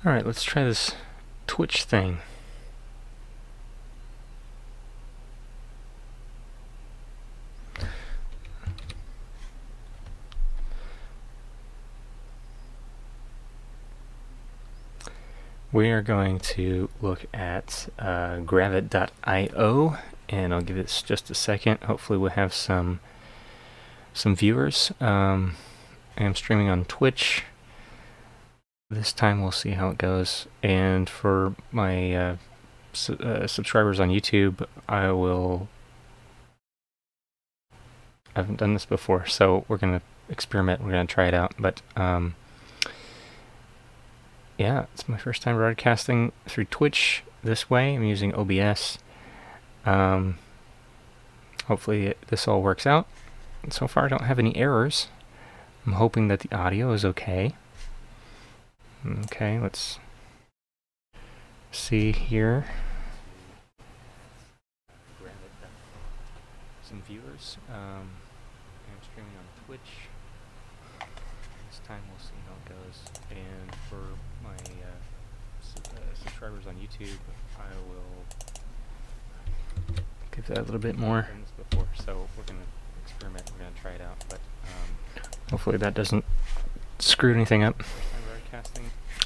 Alright, let's try this Twitch thing. We are going to look at Gravit.io, and I'll give it just a second. Hopefully we'll have some viewers. I am streaming on Twitch. This time we'll see how it goes. And for my subscribers on YouTube, I haven't done this before, so we're going to experiment. We're going to try it out. But yeah, it's my first time broadcasting through Twitch this way. I'm using OBS. Hopefully this all works out. And so far I don't have any errors. I'm hoping that the audio is okay. Okay, let's see here. Some viewers. I'm streaming on Twitch. This time we'll see how it goes. And for my subscribers on YouTube, I will give that a little bit more. I've done this before, so we're going to experiment. We're going to try it out, but hopefully that doesn't screw anything up.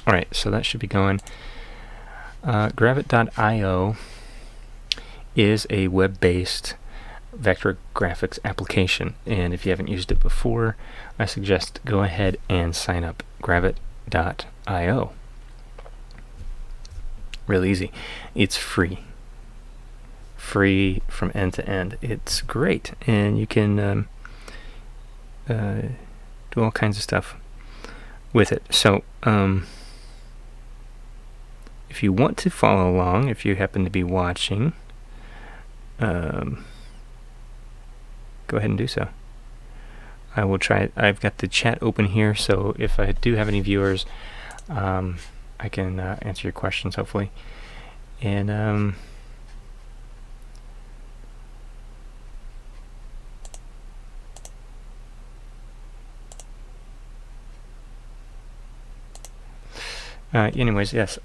Alright, so that should be going. Gravit.io is a web-based vector graphics application, and if you haven't used it before, I suggest go ahead and sign up. Gravit.io. Real easy. It's free from end to end. It's great, and you can do all kinds of stuff with it. So if you want to follow along, if you happen to be watching, go ahead and do so. I will try it. I've got the chat open here, so if I do have any viewers, I can answer your questions, hopefully. And anyways, yes.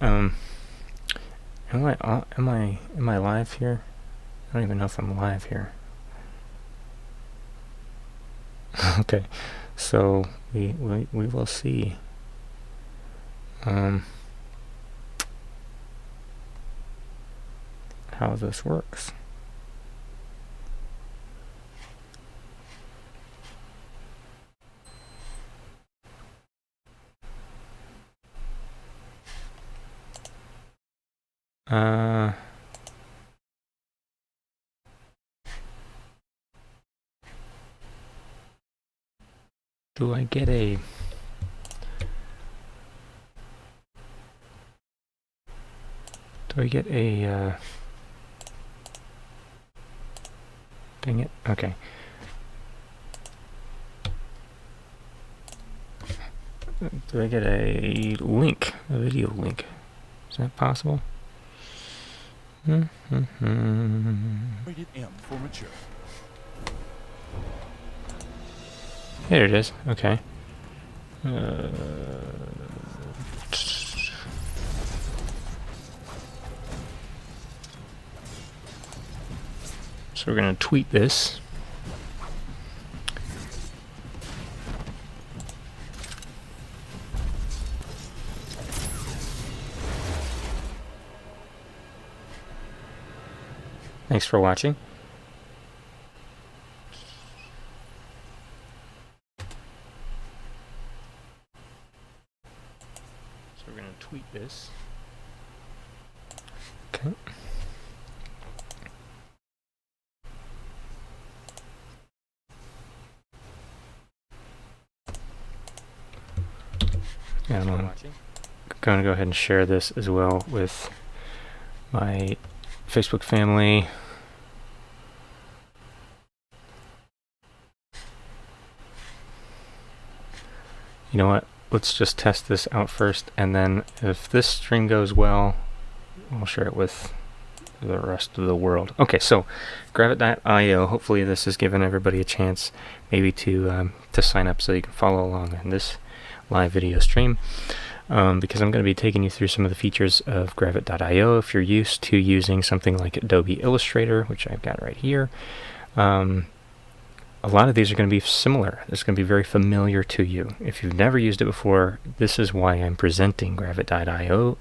Am I live here? I don't even know if I'm live here. Okay, so we will see. How this works. Do I get a... Dang it. Okay. Do I get a link? A video link? Is that possible? Rated M for mature. There it is. Okay. So we're going to tweet this. Thanks for watching. So we're going to tweet this. Okay. Yeah, I'm going to go ahead and share this as well with my Facebook family. You know what? Let's just test this out first, and then if this stream goes well, I'll share it with the rest of the world. Okay, so Gravit.io. Hopefully this has given everybody a chance maybe to sign up so you can follow along in this live video stream. because I'm going to be taking you through some of the features of Gravit.io. If you're used to using something like Adobe Illustrator, which I've got right here, a lot of these are going to be similar. It's going to be very familiar to you. If you've never used it before, this is why I'm presenting Gravit.io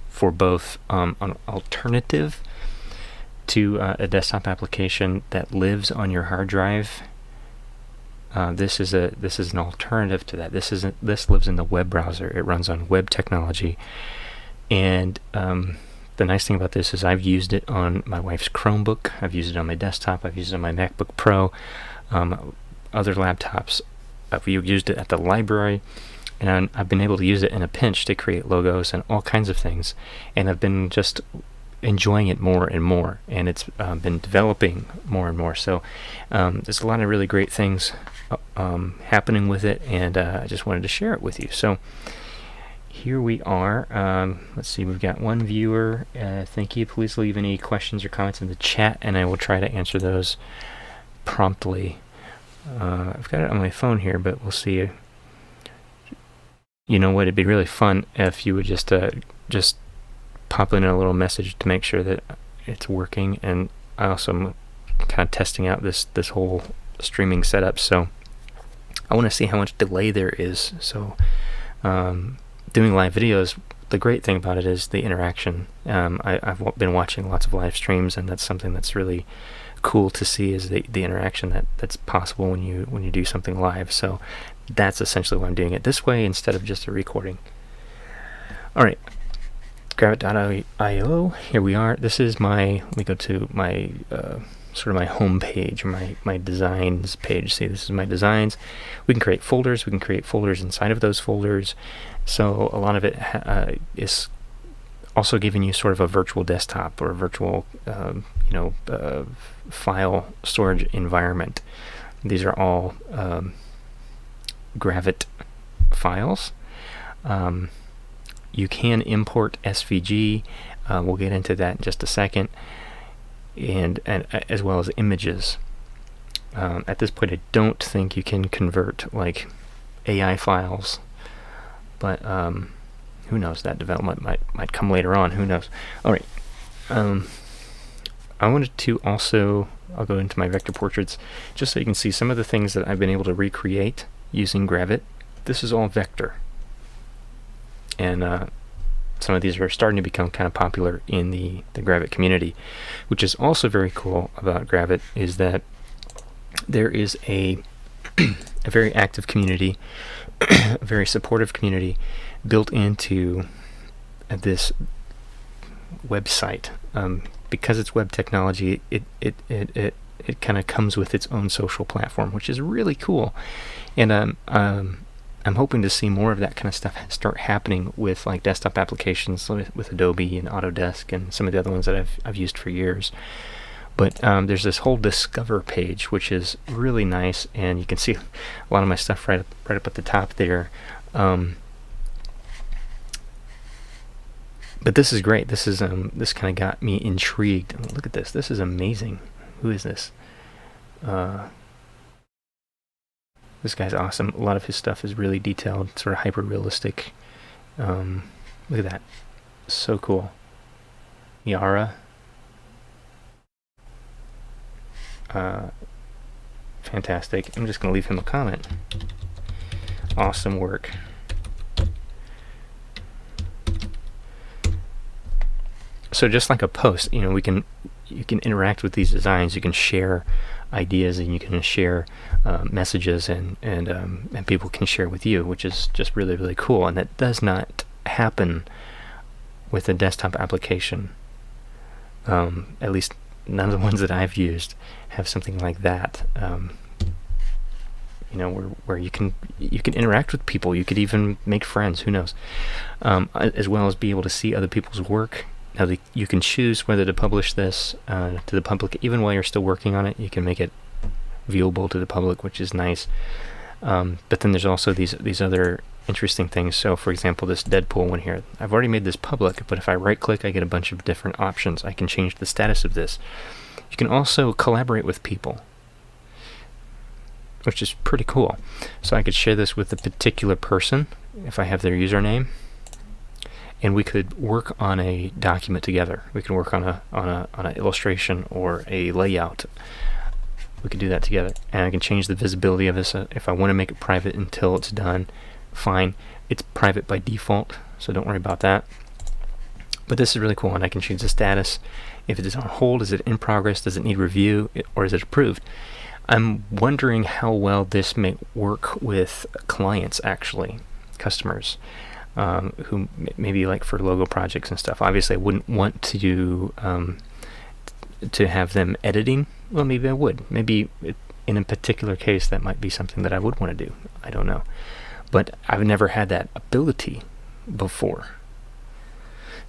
for both an alternative to a desktop application that lives on your hard drive. This is an alternative to that. This lives in the web browser. It runs on web technology, and the nice thing about this is I've used it on my wife's Chromebook. I've used it on my desktop. I've used it on my MacBook Pro, other laptops. I've used it at the library, and I've been able to use it in a pinch to create logos and all kinds of things. And I've been just enjoying it more and more, and it's been developing more and more. So there's a lot of really great things happening with it, and I just wanted to share it with you. So here we are. Let's see, we've got one viewer. Thank you. Please leave any questions or comments in the chat, and I will try to answer those promptly. I've got it on my phone here, but we'll see. You know what? It'd be really fun if you would just pop in a little message to make sure that it's working. And I also am kind of testing out this whole streaming setup, so I want to see how much delay there is. So doing live videos, the great thing about it is the interaction. I've been watching lots of live streams, and that's something that's really cool to see, is the interaction that's possible when you do something live. So that's essentially why I'm doing it this way instead of just a recording. All right, Gravit.io, here we are. This is let me go to my sort of my home page, or my designs page. See, this is my designs. We can create folders. We can create folders inside of those folders. So a lot of it is also giving you sort of a virtual desktop or a virtual file storage environment. These are all Gravit files. You can import SVG. We'll get into that in just a second, and as well as images. At this point, I don't think you can convert like AI files, but who knows? That development might come later on. Who knows? All right. I wanted to also, I'll go into my vector portraits just so you can see some of the things that I've been able to recreate using Gravit. This is all vector, and some of these are starting to become kind of popular in the Gravit community. Which is also very cool about Gravit is that there is a very active community, a very supportive community built into this website. Because it's web technology, it kind of comes with its own social platform, which is really cool. And I'm hoping to see more of that kind of stuff start happening with like desktop applications with Adobe and Autodesk and some of the other ones that I've used for years. But there's this whole Discover page, which is really nice, and you can see a lot of my stuff right up at the top there. But this is great. This is this kind of got me intrigued. Look at this. This is amazing. Who is this? This guy's awesome. A lot of his stuff is really detailed, sort of hyper realistic. Look at that. So cool. Yara. Fantastic. I'm just going to leave him a comment. Awesome work. So just like a post, you can interact with these designs. You can share ideas, and you can share messages, and people can share with you, which is just really, really cool. And that does not happen with a desktop application. At least none of the ones that I've used have something like that. Where you can interact with people. You could even make friends. Who knows? As well as be able to see other people's work. Now you can choose whether to publish this to the public. Even while you're still working on it, you can make it viewable to the public, which is nice. But then there's also these other interesting things. So, for example, this Deadpool one here. I've already made this public, but if I right-click, I get a bunch of different options. I can change the status of this. You can also collaborate with people, which is pretty cool. So I could share this with a particular person, if I have their username, and we could work on a document together. We could work on an illustration or a layout. We could do that together, and I can change the visibility of this. If I want to make it private until it's done, fine. It's private by default, so don't worry about that. But this is really cool, and I can change the status. If it is on hold, is it in progress? Does it need review, or is it approved? I'm wondering how well this may work with clients, actually, customers, who maybe like for logo projects and stuff. Obviously, I wouldn't want to have them editing. Well, maybe I would. Maybe in a particular case, that might be something that I would want to do. I don't know. But I've never had that ability before.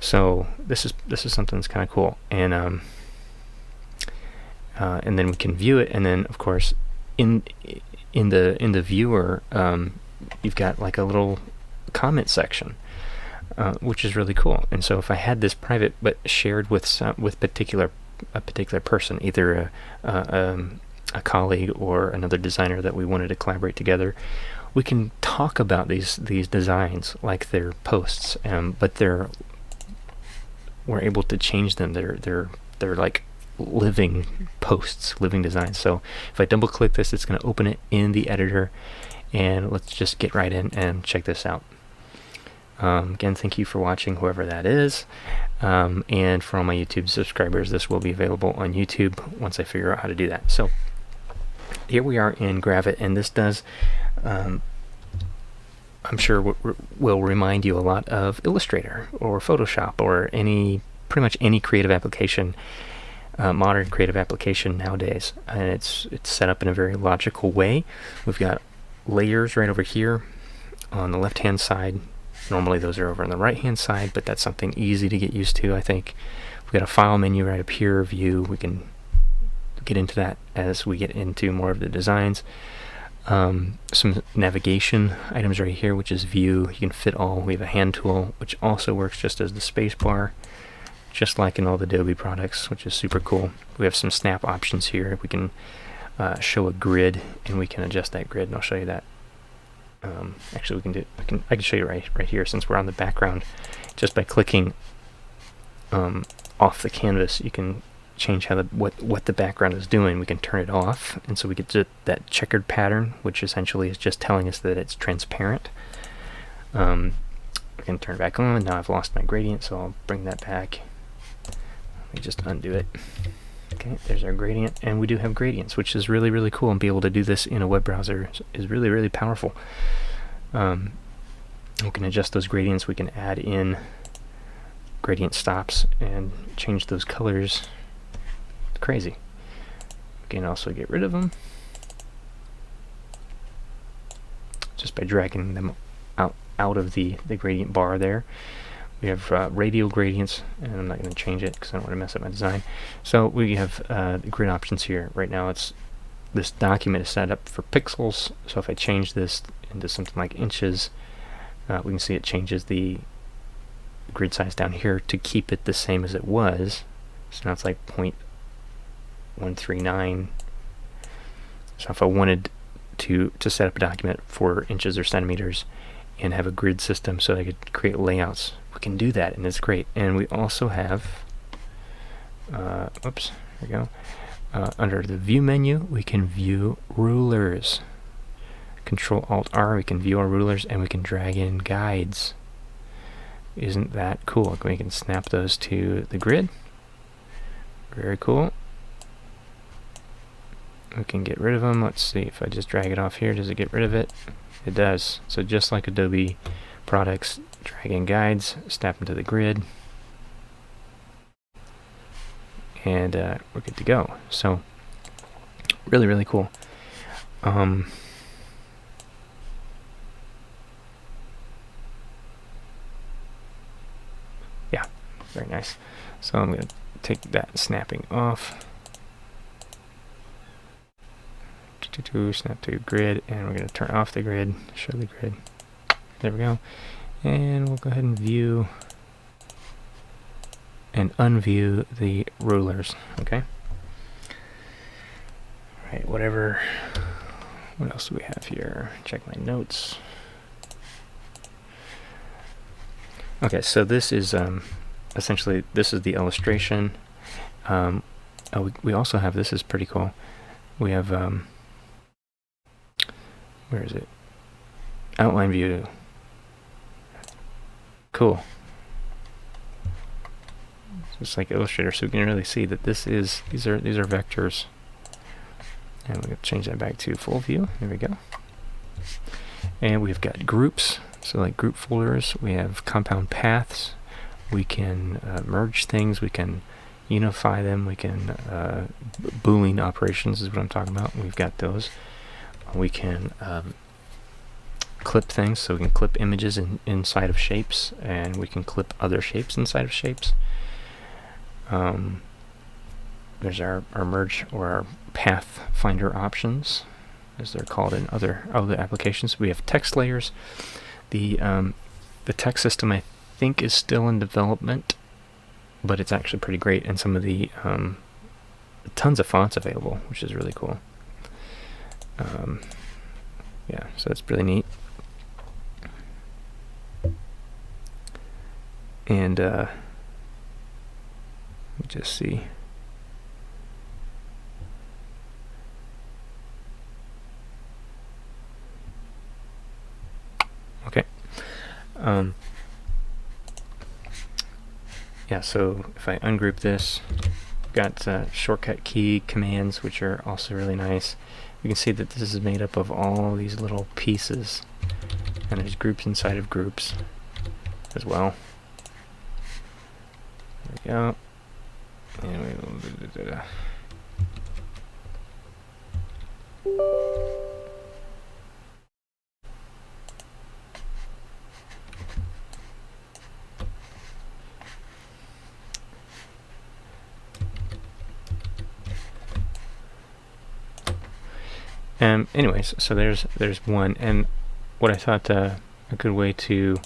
So this is something that's kind of cool, and then we can view it, and then of course in the viewer, you've got like a little comment section, which is really cool. And so if I had this private but shared with a particular person, either a colleague or another designer that we wanted to collaborate together, we can talk about these designs like they're posts, but we're able to change them. They're like living posts, living designs. So if I double click this, it's going to open it in the editor, and let's just get right in and check this out. Again, thank you for watching, whoever that is, and for all my YouTube subscribers, this will be available on YouTube once I figure out how to do that. So here we are in Gravit, and this does I'm sure will remind you a lot of Illustrator or Photoshop or pretty much any creative application, modern creative application nowadays. And it's set up in a very logical way. We've got layers right over here on the left-hand side. Normally those are over on the right-hand side, but that's something easy to get used to, I think. We've got a file menu right up here, view. We can get into that as we get into more of the designs. Some navigation items right here, which is view. You can fit all. We have a hand tool, which also works just as the space bar, just like in all the Adobe products, which is super cool. We have some snap options here. We can show a grid, and we can adjust that grid, and I'll show you that. Actually, I can show you right here, since we're on the background. Just by clicking off the canvas, you can change how what the background is doing. We can turn it off, and so we get to that checkered pattern, which essentially is just telling us that it's transparent. We can turn it back on. Now I've lost my gradient, so I'll bring that back. Let me just undo it. Okay, there's our gradient, and we do have gradients, which is really, really cool, and be able to do this in a web browser is really, really powerful. We can adjust those gradients. We can add in gradient stops and change those colors. Crazy. We can also get rid of them just by dragging them out of the gradient bar there. We have radial gradients, and I'm not going to change it because I don't want to mess up my design. So we have the grid options here. Right now this document is set up for pixels, so if I change this into something like inches, we can see it changes the grid size down here to keep it the same as it was. So now it's like 0.139. So if I wanted to set up a document for inches or centimeters and have a grid system so I could create layouts, we can do that, and it's great. And we also have oops, there we go. Under the view menu, we can view rulers. Control-Alt-R, we can view our rulers, and we can drag in guides. Isn't that cool? We can snap those to the grid. Very cool. We can get rid of them. Let's see, if I just drag it off here, does it get rid of it? It does. So just like Adobe products, drag in guides, snap them to the grid, and we're good to go. So really, really cool. Yeah, very nice. So I'm going to take that snapping off. Snap to grid, and we're going to turn off the grid, show the grid. There we go. And we'll go ahead and view and unview the rulers. Okay. All right, what else do we have here? Check my notes. Okay, so this is essentially, this is the illustration. Oh, we also have, this is pretty cool. We have, where is it? Outline view. Cool. It's like Illustrator, so we can really see that this is, these are vectors. And we're going to change that back to full view. There we go. And we've got groups, so like group folders. We have compound paths. We can merge things. We can unify them. We can Boolean operations is what I'm talking about. We've got those. We can clip things, so we can clip images inside of shapes, and we can clip other shapes inside of shapes. There's our merge or our path finder options, as they're called in other applications. We have text layers. The text system, I think, is still in development, but it's actually pretty great, and some of the tons of fonts available, which is really cool. Yeah, so that's really neat. And let me just see. Okay. Yeah, so if I ungroup this, got shortcut key commands, which are also really nice. You can see that this is made up of all these little pieces, and there's groups inside of groups as well. There we go. And we will anyways, so there's one, and what I thought a good way to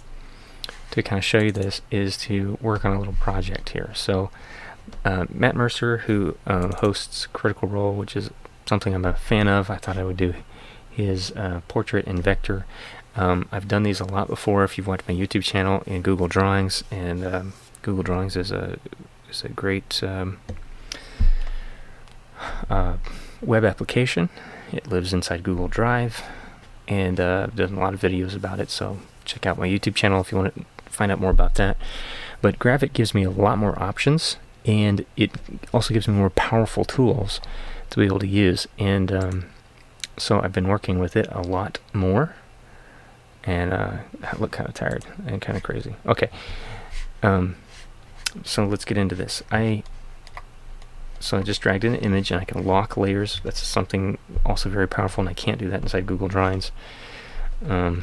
kind of show you this is to work on a little project here. So Matt Mercer, who hosts Critical Role, which is something I'm a fan of, I thought I would do his portrait in vector. I've done these a lot before if you've watched my YouTube channel in Google Drawings, and Google Drawings is a great web application. It lives inside Google Drive, and I've done a lot of videos about it, so check out my YouTube channel if you want to find out more about that. But Gravit gives me a lot more options, and it also gives me more powerful tools to be able to use, and so I've been working with it a lot more, and I look kind of tired and kind of crazy. Okay, so let's get into this. So I just dragged in an image, and I can lock layers. That's something also very powerful, and I can't do that inside Google Drawings. I've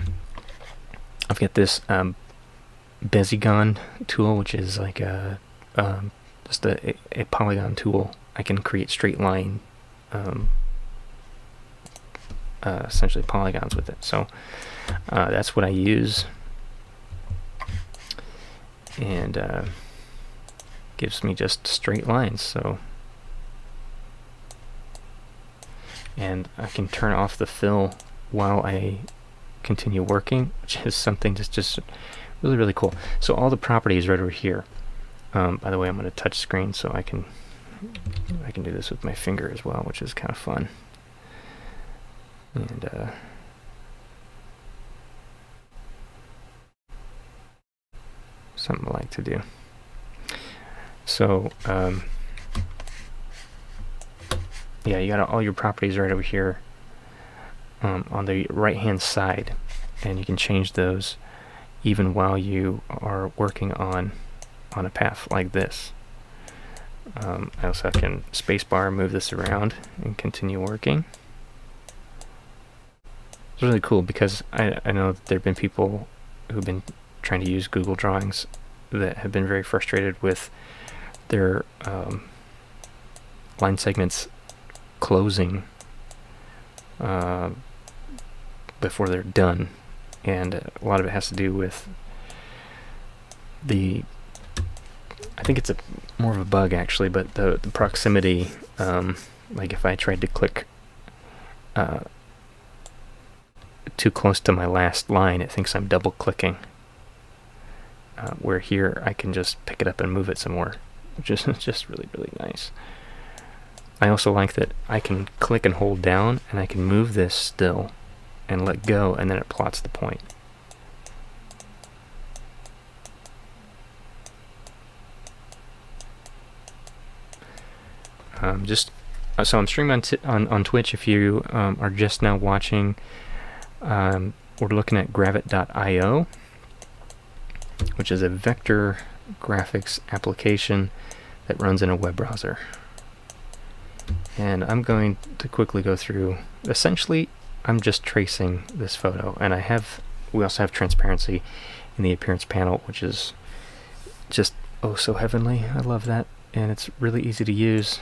got this Bezigon tool, which is like just a polygon tool. I can create straight line, essentially polygons with it. So that's what I use, and gives me just straight lines. So. And I can turn off the fill while I continue working, which is something that's just really, really cool. So all the properties right over here. By the way, I'm going to touch screen, so I can do this with my finger as well, which is kind of fun. And something I like to do. So yeah, you got all your properties right over here on the right hand side, and you can change those even while you are working on a path like this. I also can spacebar, move this around, and continue working. It's really cool because I know that there have been people who've been trying to use Google Drawings that have been very frustrated with their line segments closing before they're done, and a lot of it has to do with I think it's more of a bug actually, but the proximity. Like if I tried to click too close to my last line, it thinks I'm double clicking. where here I can just pick it up and move it some more, which is just really, really nice. I also like that I can click and hold down, and I can move this still and let go, and then it plots the point. So I'm streaming on Twitch. If you are just now watching, we're looking at Gravit.io, which is a vector graphics application that runs in a web browser. And I'm going to quickly go through. Essentially, I'm just tracing this photo, and we also have transparency in the appearance panel, which is just oh so heavenly. I love that, and it's really easy to use.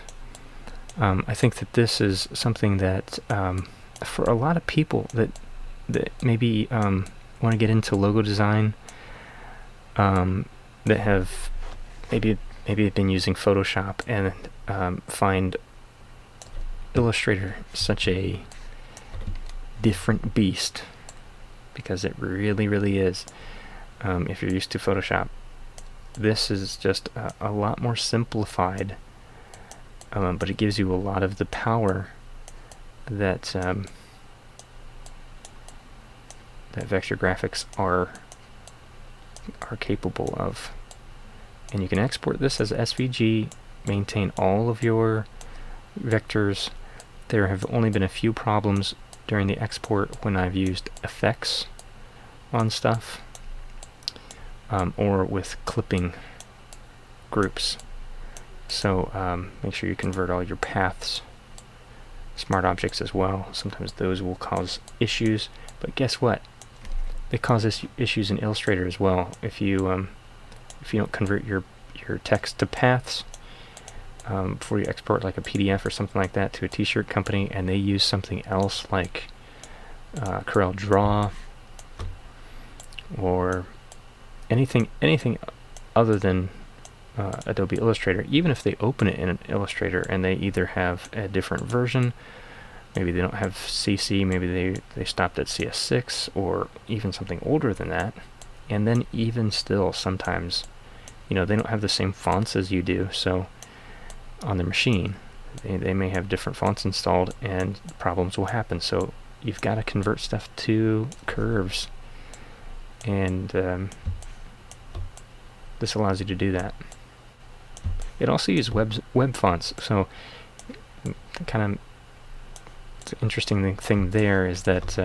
I think that this is something that for a lot of people that maybe want to get into logo design, that have maybe been using Photoshop and find Illustrator such a different beast, because it really, really is. If you're used to Photoshop, this is just a lot more simplified, but it gives you a lot of the power that that vector graphics are capable of. And you can export this as SVG, maintain all of your vectors. There have only been a few problems during the export when I've used effects on stuff, or with clipping groups. So make sure you convert all your paths, smart objects as well. Sometimes those will cause issues, but guess what? They cause issues in Illustrator as well. If you don't convert your text to paths before you export like a PDF or something like that to a t-shirt company, and they use something else like Corel Draw or anything other than Adobe Illustrator, even if they open it in an Illustrator and they either have a different version, maybe they don't have CC, maybe they stopped at CS6 or even something older than that, and then even still sometimes, they don't have the same fonts as you do, so on their machine they may have different fonts installed and problems will happen. So you've got to convert stuff to curves, and this allows you to do that. It also uses web fonts, so kind of the interesting thing there is that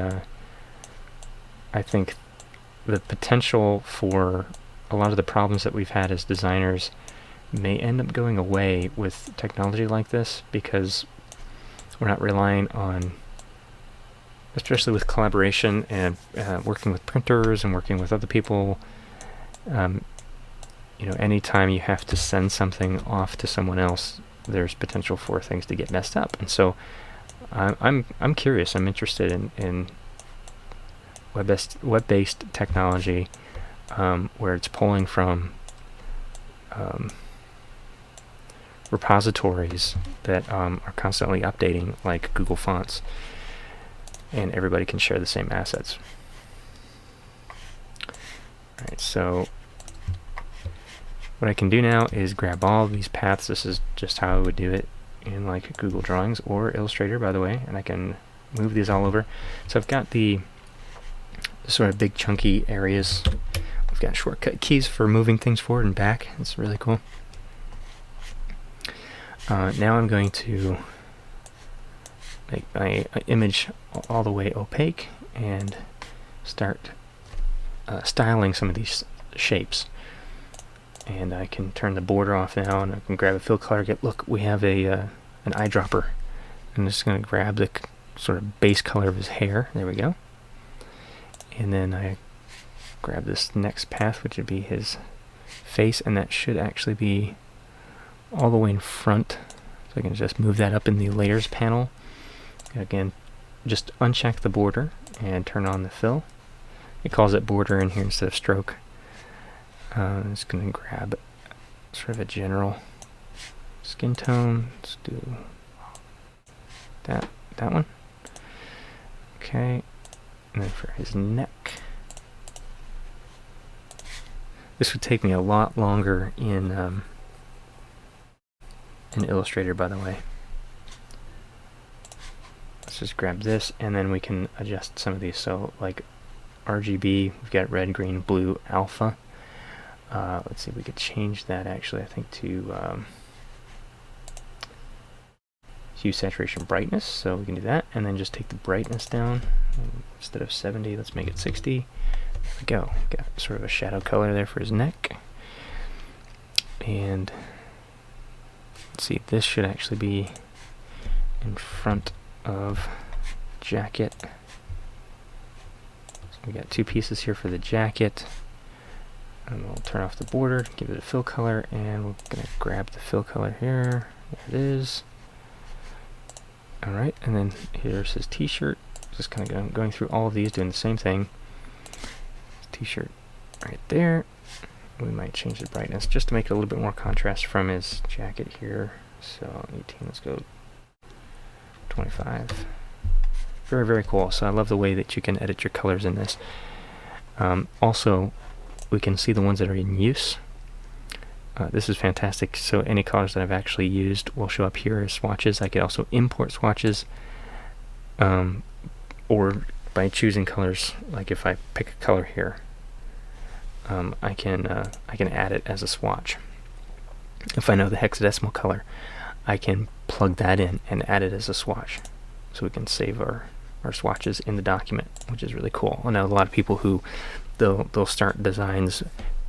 I think the potential for a lot of the problems that we've had as designers may end up going away with technology like this, because we're not relying on, especially with collaboration and working with printers and working with other people, anytime you have to send something off to someone else, there's potential for things to get messed up. And so I'm curious, I'm interested in web-based technology, where it's pulling from repositories that are constantly updating, like Google Fonts, and everybody can share the same assets. Alright, so what I can do now is grab all of these paths. This is just how I would do it in like Google Drawings or Illustrator, by the way, and I can move these all over. So I've got the sort of big chunky areas. I've got shortcut keys for moving things forward and back. It's really cool. Now I'm going to make my image all the way opaque and start styling some of these shapes. And I can turn the border off now, and I can grab a fill color. Look, we have an eyedropper. I'm just going to grab the sort of base color of his hair. There we go. And then I grab this next path, which would be his face, and that should actually be all the way in front. So I can just move that up in the layers panel. Again, just uncheck the border and turn on the fill. It calls it border in here instead of stroke. I'm just going to grab sort of a general skin tone. Let's do that one. Okay, and then for his neck, This would take me a lot longer in Illustrator, by the way. Let's just grab this, and then we can adjust some of these. So like RGB, we've got red, green, blue, alpha. Let's see if we could change that actually, I think, to hue, saturation, brightness. So we can do that, and then just take the brightness down. Instead of 70, let's make it 60. There we go. Got sort of a shadow color there for his neck. And let's see, this should actually be in front of jacket. So we got two pieces here for the jacket. And we'll turn off the border, give it a fill color, and we're going to grab the fill color here. There it is. Alright, and then here's his t-shirt. Just kind of going through all of these, doing the same thing. T-shirt right there. We might change the brightness just to make it a little bit more contrast from his jacket here. So 18, let's go 25. Very, very cool. So I love the way that you can edit your colors in this. Also, we can see the ones that are in use. This is fantastic. So any colors that I've actually used will show up here as swatches. I could also import swatches, or by choosing colors, like if I pick a color here, I can add it as a swatch. If I know the hexadecimal color, I can plug that in and add it as a swatch, so we can save our swatches in the document, which is really cool. I know a lot of people who they'll start designs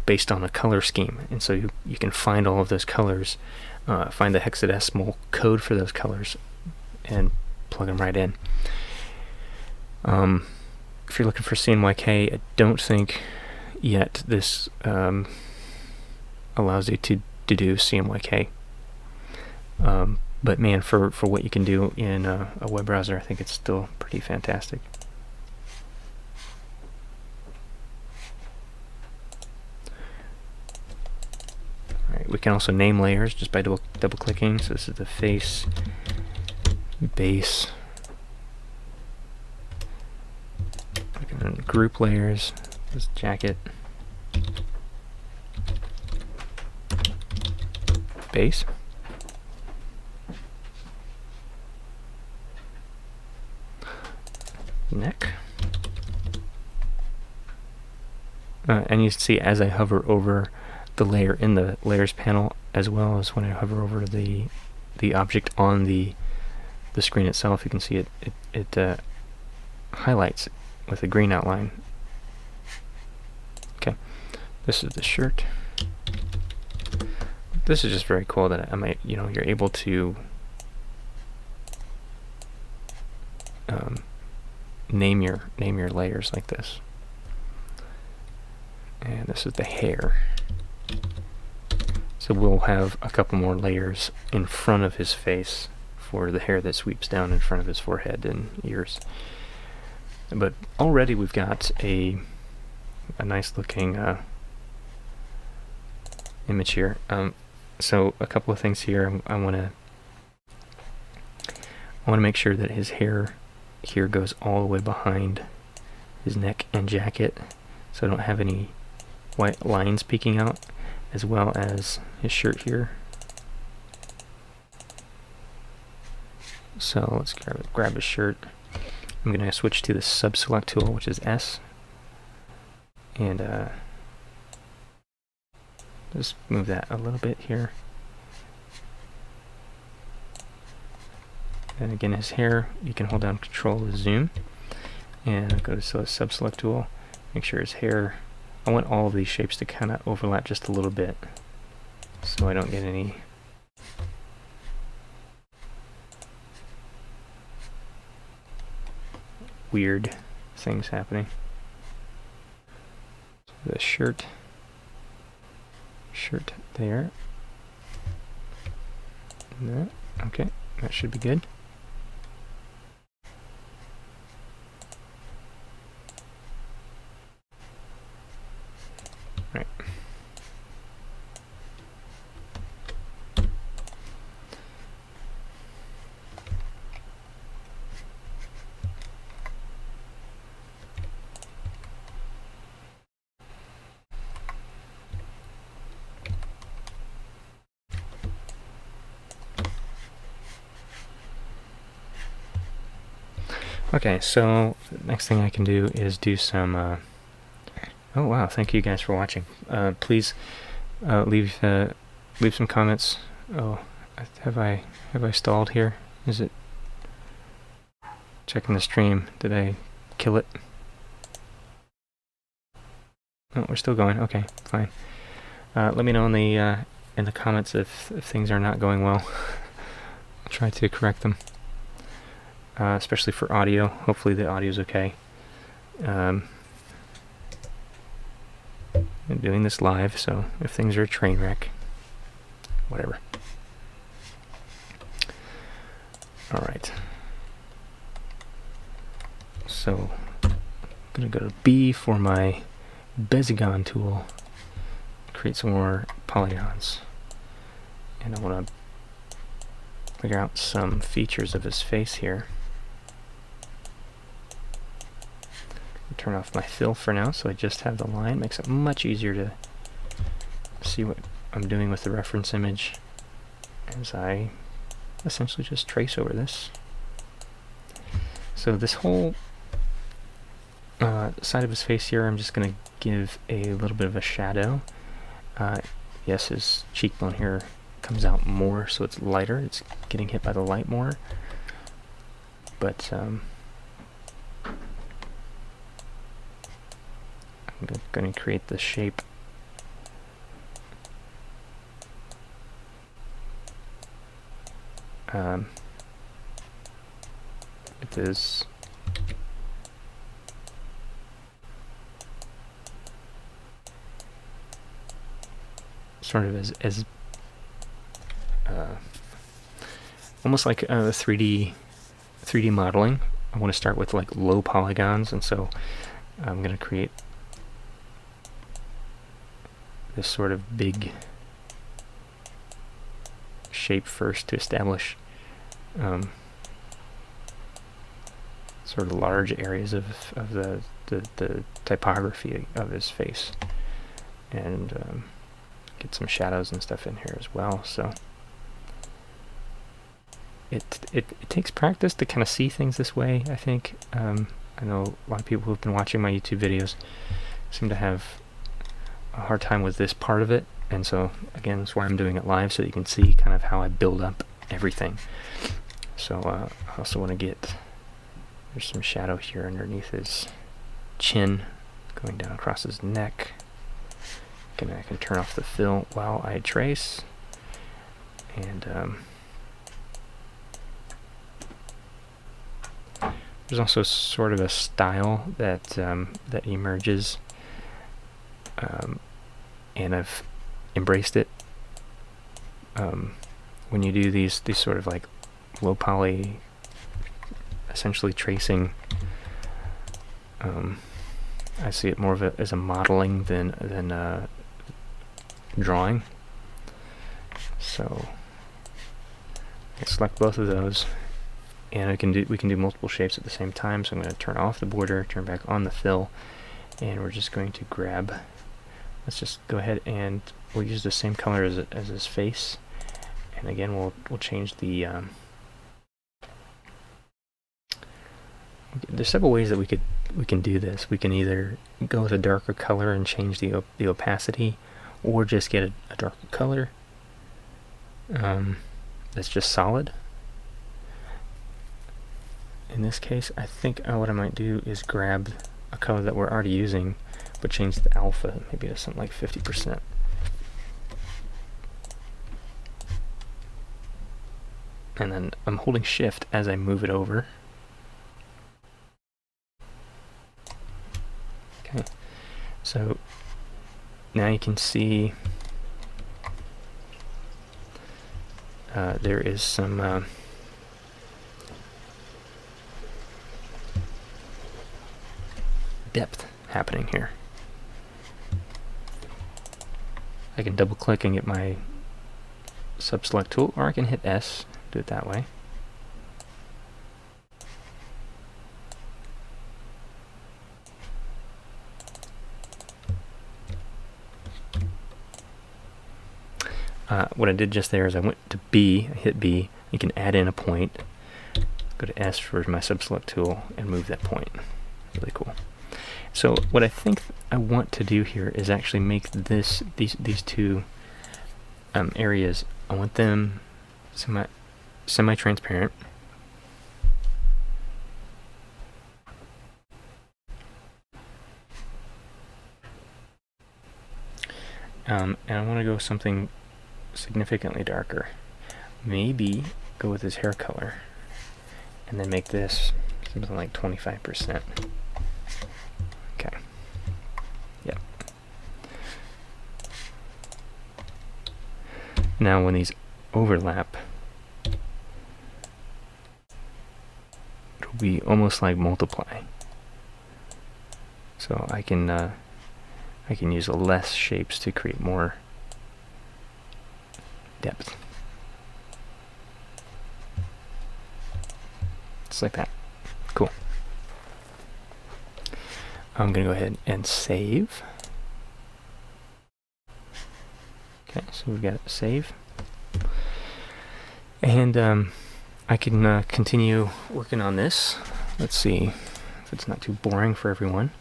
based on a color scheme, and so you can find all of those colors, find the hexadecimal code for those colors, and plug them right in. If you're looking for CMYK, I don't think yet this allows you to do CMYK. But man, for what you can do in a web browser, I think it's still pretty fantastic. Alright, we can also name layers just by double clicking. So this is the face, base. We can group layers. This jacket, base. Neck. And you see as I hover over the layer in the layers panel, as well as when I hover over the object on the screen itself, you can see it highlights with a green outline. Okay, this is the shirt. This is just very cool that you're able to name your layers like this. And this is the hair. So we'll have a couple more layers in front of his face for the hair that sweeps down in front of his forehead and ears. But already we've got a nice looking image here. So a couple of things here. I want to make sure that his hair here goes all the way behind his neck and jacket, so I don't have any white lines peeking out, as well as his shirt here. So let's grab his shirt. I'm going to switch to the sub-select tool, which is S, and just move that a little bit here. And again, his hair, you can hold down Control to zoom, and go to the sub-select tool, make sure his hair, I want all of these shapes to kind of overlap just a little bit, so I don't get any weird things happening. So the shirt there. No, okay, that should be good. Right. Okay, so next thing I can do is do some... oh wow, thank you guys for watching. Please leave some comments. Oh, have I stalled here? Is it... Checking the stream. Did I kill it? Oh, we're still going. Okay, fine. Let me know in the comments if things are not going well. I'll try to correct them. Especially for audio. Hopefully the audio's okay. I'm doing this live, so if things are a train wreck, whatever. Alright. So, I'm going to go to B for my Bezigon tool. Create some more polygons. And I want to figure out some features of his face here. Turn off my fill for now, so I just have the line. Makes it much easier to see what I'm doing with the reference image as I essentially just trace over this. So this whole side of his face here, I'm just going to give a little bit of a shadow. Yes, his cheekbone here comes out more, so it's lighter. It's getting hit by the light more. But I'm going to create the shape. It is sort of as almost like 3D modeling. I want to start with like low polygons, and so I'm going to create this sort of big shape first to establish sort of large areas of the typography of his face, and get some shadows and stuff in here as well. So it takes practice to kind of see things this way, I think. I know a lot of people who've been watching my YouTube videos seem to have a hard time with this part of it, and so again, that's why I'm doing it live, so you can see kind of how I build up everything. So I also want to get, there's some shadow here underneath his chin going down across his neck. I can turn off the fill while I trace, and there's also sort of a style that that emerges, and I've embraced it. When you do these sort of like low poly, essentially tracing, I see it more of as a modeling than drawing. So I select both of those, and we can do multiple shapes at the same time. So I'm going to turn off the border, turn back on the fill, and we're just going to grab, let's just go ahead and we'll use the same color as his face, and again we'll change the there's several ways that we can do this. We can either go with a darker color and change the opacity, or just get a darker color that's just solid. In this case, I think what I might do is grab a color that we're already using, but change the alpha maybe to something like 50%. And then I'm holding shift as I move it over. Okay, so now you can see there is some depth happening here. I can double click and get my sub-select tool, or I can hit S, do it that way. What I did just there is I went to B, I hit B, you can add in a point, go to S for my subselect tool and move that point. Really cool. So what I think I want to do here is actually make these two areas, I want them semi-transparent. And I want to go something significantly darker. Maybe go with his hair color and then make this something like 25%. Okay. Yep. Now when these overlap, it'll be almost like multiply. So I can use less shapes to create more depth. Just like that. Cool. I'm going to go ahead and save. Okay, so we've got save. And I can continue working on this. Let's see if it's not too boring for everyone.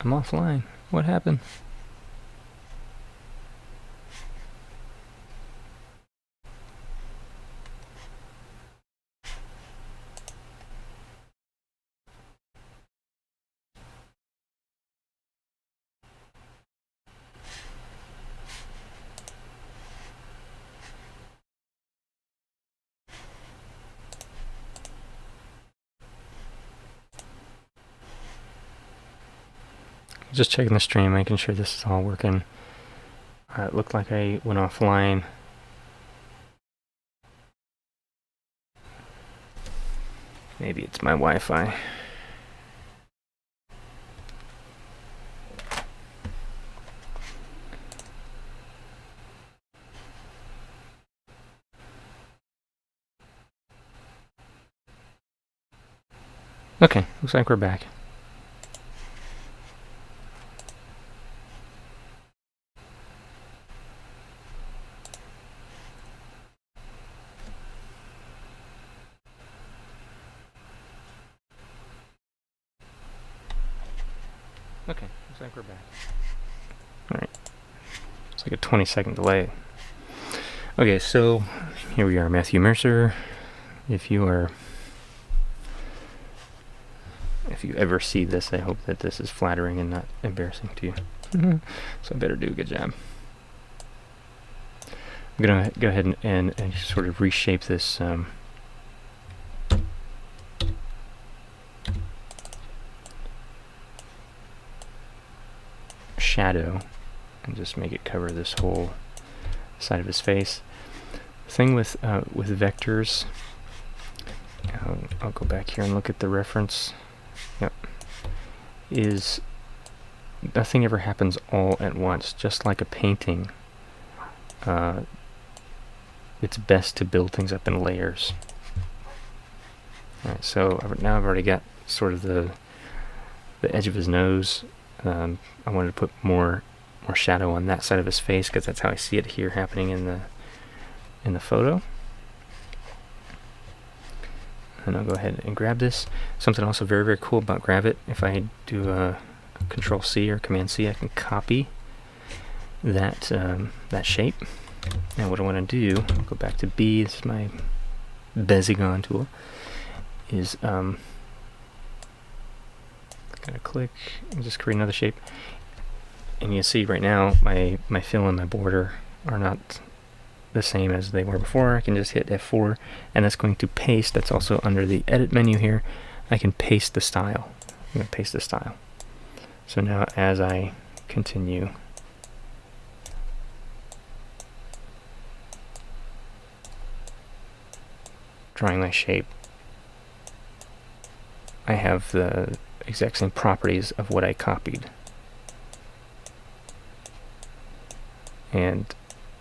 I'm offline. What happened? Just checking the stream, making sure this is all working. It looked like I went offline. Maybe it's my Wi-Fi. Okay, looks like we're back. Okay, looks like we're back. Alright. It's like a 20-second delay. Okay, so here we are, Matthew Mercer. If you ever see this, I hope that this is flattering and not embarrassing to you. So I better do a good job. I'm going to go ahead and sort of reshape this shadow and just make it cover this whole side of his face. The thing with vectors, I'll go back here and look at the reference. Yep, is nothing ever happens all at once. Just like a painting, it's best to build things up in layers. Alright, so now I've already got sort of the edge of his nose. I wanted to put more shadow on that side of his face because that's how I see it here happening in the photo. And I'll go ahead and grab this. Something also very, very cool about Gravit, if I do a Control C or Command C, I can copy that shape. Now what I want to do, I'll go back to B, this is my Bezigon tool, is gonna click and just create another shape. And you see right now my fill and my border are not the same as they were before. I can just hit F4 and that's going to paste. That's also under the edit menu here. I can paste the style. I'm going to paste the style. So now as I continue drawing my shape, I have the exact same properties of what I copied. And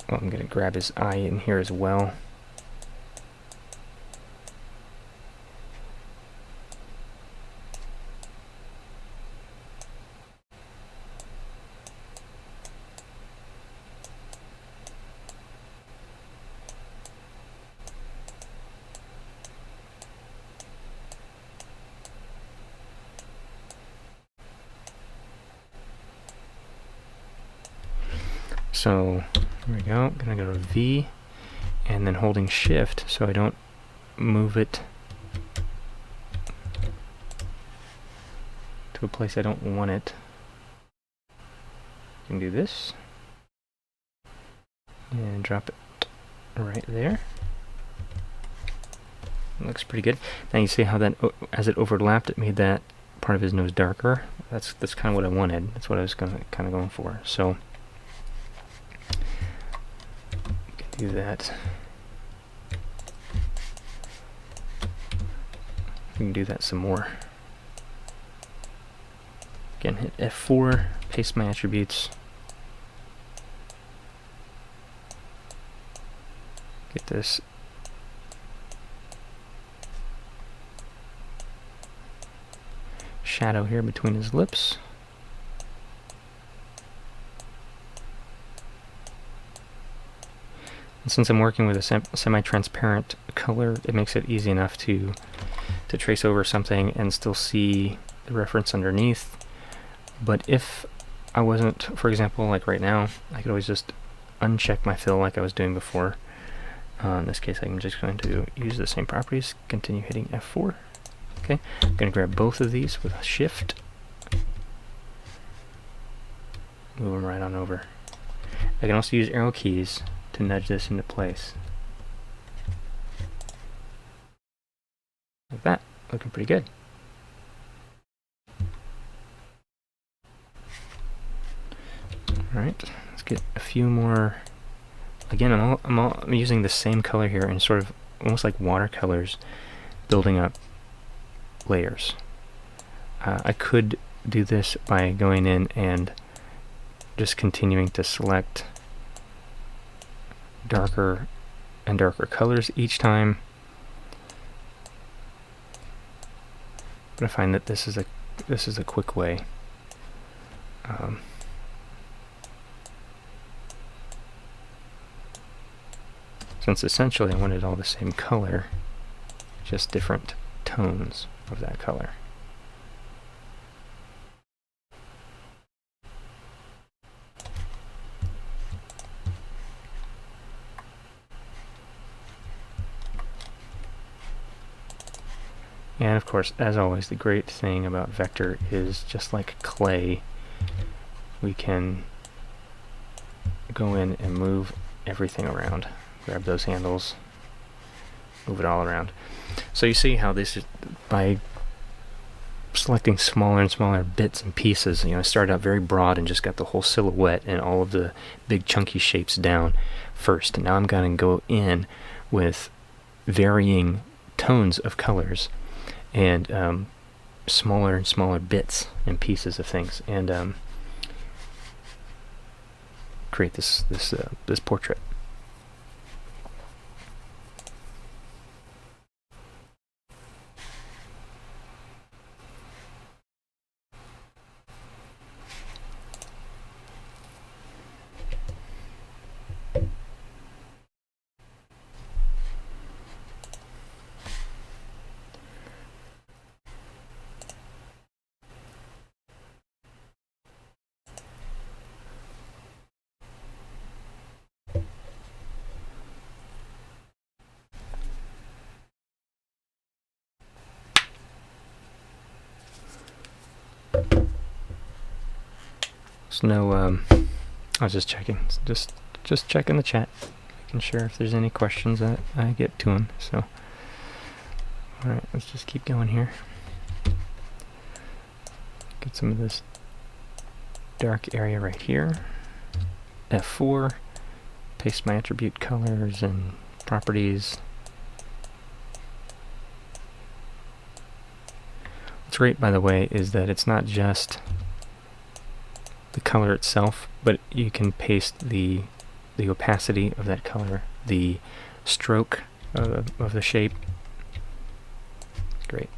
I'm going to grab his eye in here as well. So here we go. I'm gonna go to V, and then holding Shift so I don't move it to a place I don't want it. You can do this and drop it right there. It looks pretty good. Now you see how that, as it overlapped, it made that part of his nose darker. That's kind of what I wanted. That's what I was kind of going for. So you can do that. We can do that some more. Again, hit F4, paste my attributes. Get this shadow here between his lips. And since I'm working with a semi-transparent color, it makes it easy enough to trace over something and still see the reference underneath. But if I wasn't, for example, like right now, I could always just uncheck my fill like I was doing before. In this case, I'm just going to use the same properties, continue hitting F4. Okay, I'm going to grab both of these with a Shift, move them right on over. I can also use arrow keys to nudge this into place. Like that, looking pretty good. Alright, let's get a few more. Again, I'm using the same color here and sort of almost like watercolors, building up layers. I could do this by going in and just continuing to select darker and darker colors each time. But I find that this is a quick way. Since essentially I wanted all the same color, just different tones of that color. And of course, as always, the great thing about vector is just like clay, we can go in and move everything around. Grab those handles, move it all around. So you see how this is, by selecting smaller and smaller bits and pieces, I started out very broad and just got the whole silhouette and all of the big chunky shapes down first. And now I'm going to go in with varying tones of colors and smaller and smaller bits and pieces of things, and create this portrait. No, I was just checking, just checking the chat, making sure if there's any questions that I get to them. So, all right, let's just keep going here. Get some of this dark area right here. F4, paste my attribute colors and properties. What's great, by the way, is that it's not just the color itself, but you can paste the opacity of that color, the stroke of the shape. Great.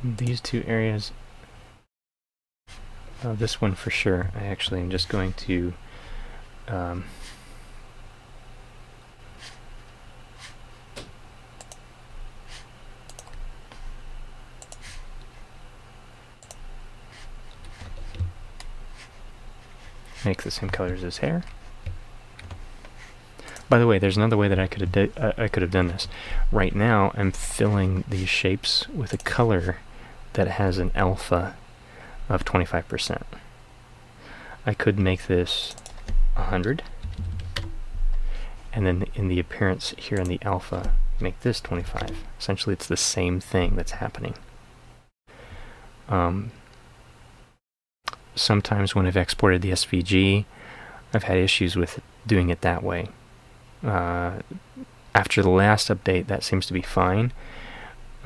these two areas, this one for sure, I actually am just going to make the same color as his hair. By the way, there's another way that I could have done this. Right now, I'm filling these shapes with a color that has an alpha of 25%. I could make this 100, and then in the appearance here in the alpha, make this 25. Essentially, it's the same thing that's happening. Sometimes when I've exported the SVG, I've had issues with doing it that way. After the last update, that seems to be fine.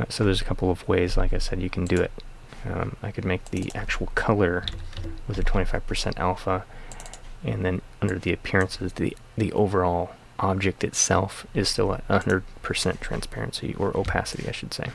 So there's a couple of ways, like I said, you can do it. I could make the actual color with a 25% alpha, and then under the appearances, the overall object itself is still at 100% transparency, or opacity, I should say.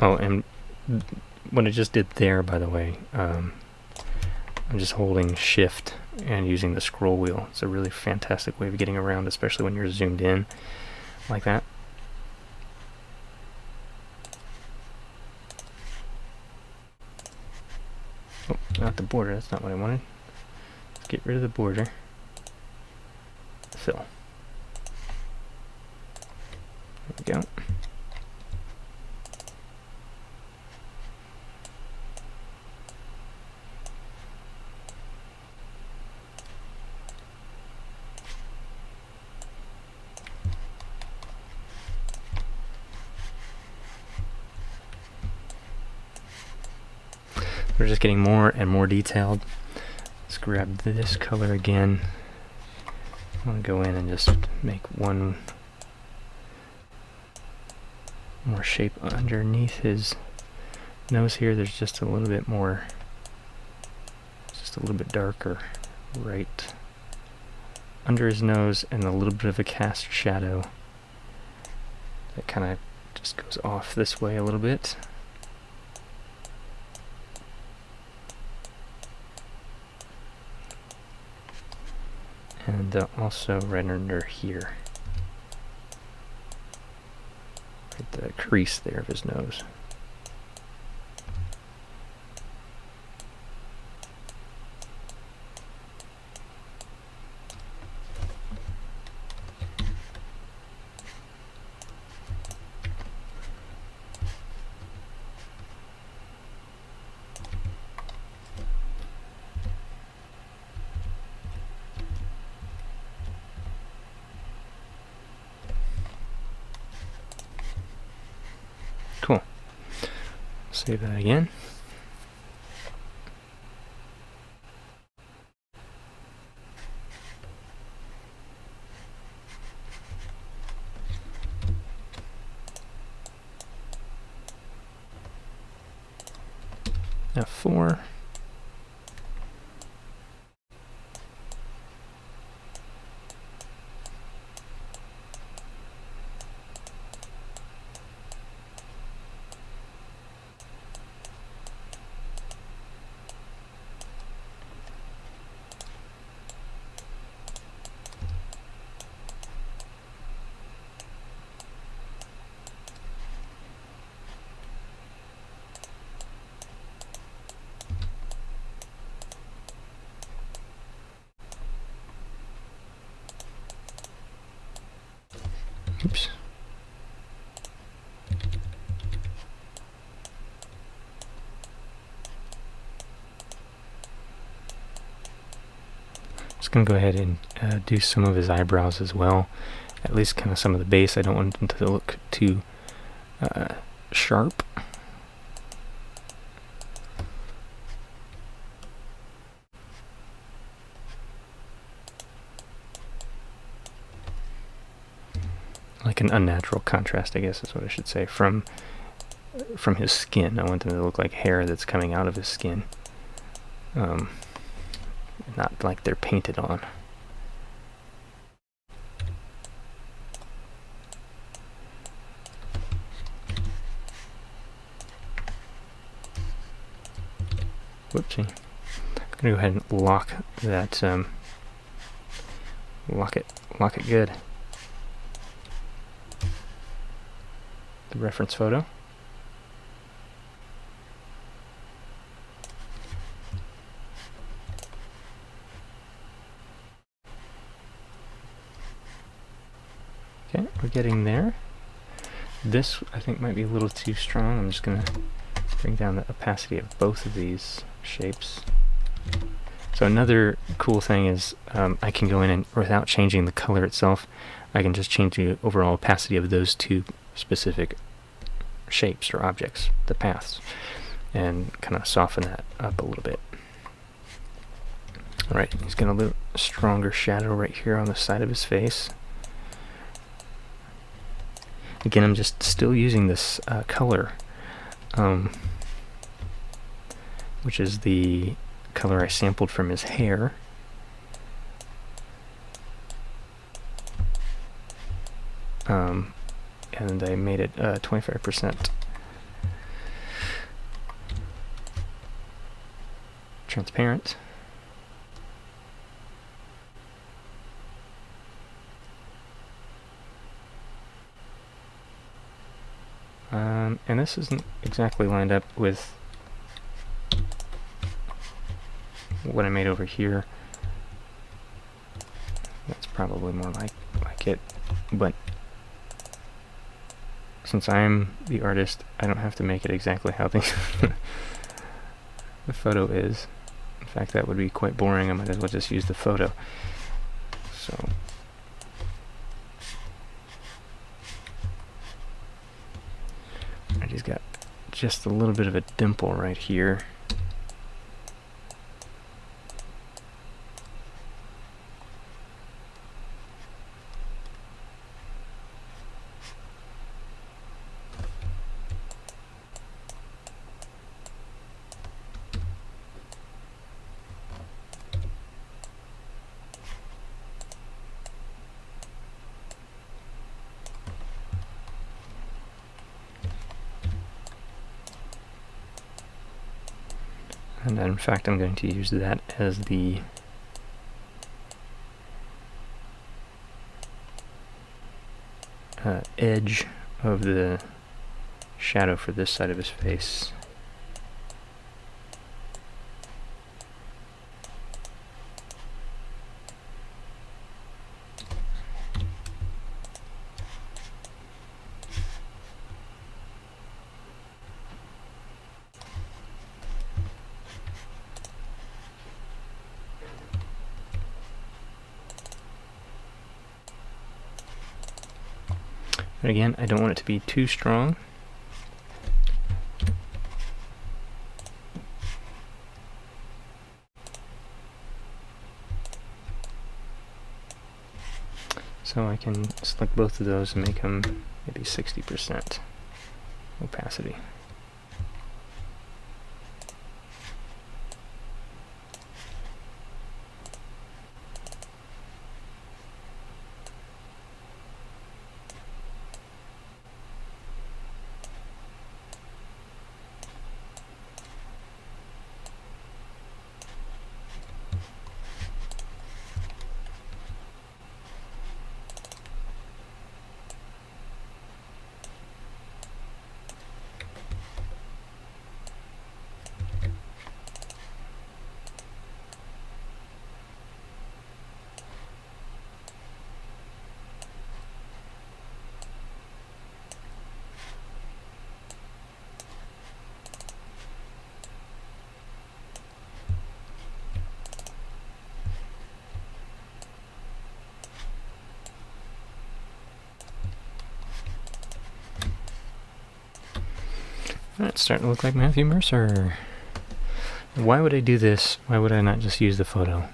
Oh, and what I just did there, by the way, I'm just holding shift and using the scroll wheel. It's a really fantastic way of getting around, especially when you're zoomed in like that. Oh, not the border, that's not what I wanted. Let's get rid of the border. Fill. There we go. We're just getting more and more detailed. Let's grab this color again. I want to go in and just make one more shape underneath his nose here. There's just a little bit more, just a little bit darker right under his nose, and a little bit of a cast shadow that kind of just goes off this way a little bit. And also right under here, right the crease there of his nose. Cool. Save that again. F4. Oops. Just going to go ahead and do some of his eyebrows as well. At least kind of some of the base. I don't want them to look too sharp. like an unnatural contrast, I guess is what I should say, from his skin. I want them to look like hair that's coming out of his skin, not like they're painted on. Whoopsie. I'm gonna go ahead and lock that, lock it good. The reference photo. Okay, we're getting there. This, I think, might be a little too strong. I'm just gonna bring down the opacity of both of these shapes. So another cool thing is I can go in and, without changing the color itself, I can just change the overall opacity of those two specific shapes or objects, the paths, and kind of soften that up a little bit. Alright, he's got a little stronger shadow right here on the side of his face. Again, I'm just still using this color, which is the color I sampled from his hair. And I made it 25% transparent. And this isn't exactly lined up with what I made over here. That's probably more like it, but since I'm the artist, I don't have to make it exactly how the photo is. In fact, that would be quite boring. I might as well just use the photo. So he's got just a little bit of a dimple right here. And in fact, I'm going to use that as the edge of the shadow for this side of his face. But again, I don't want it to be too strong. So I can select both of those and make them maybe 60% opacity. It's starting to look like Matthew Mercer. Why would I do this? Why would I not just use the photo?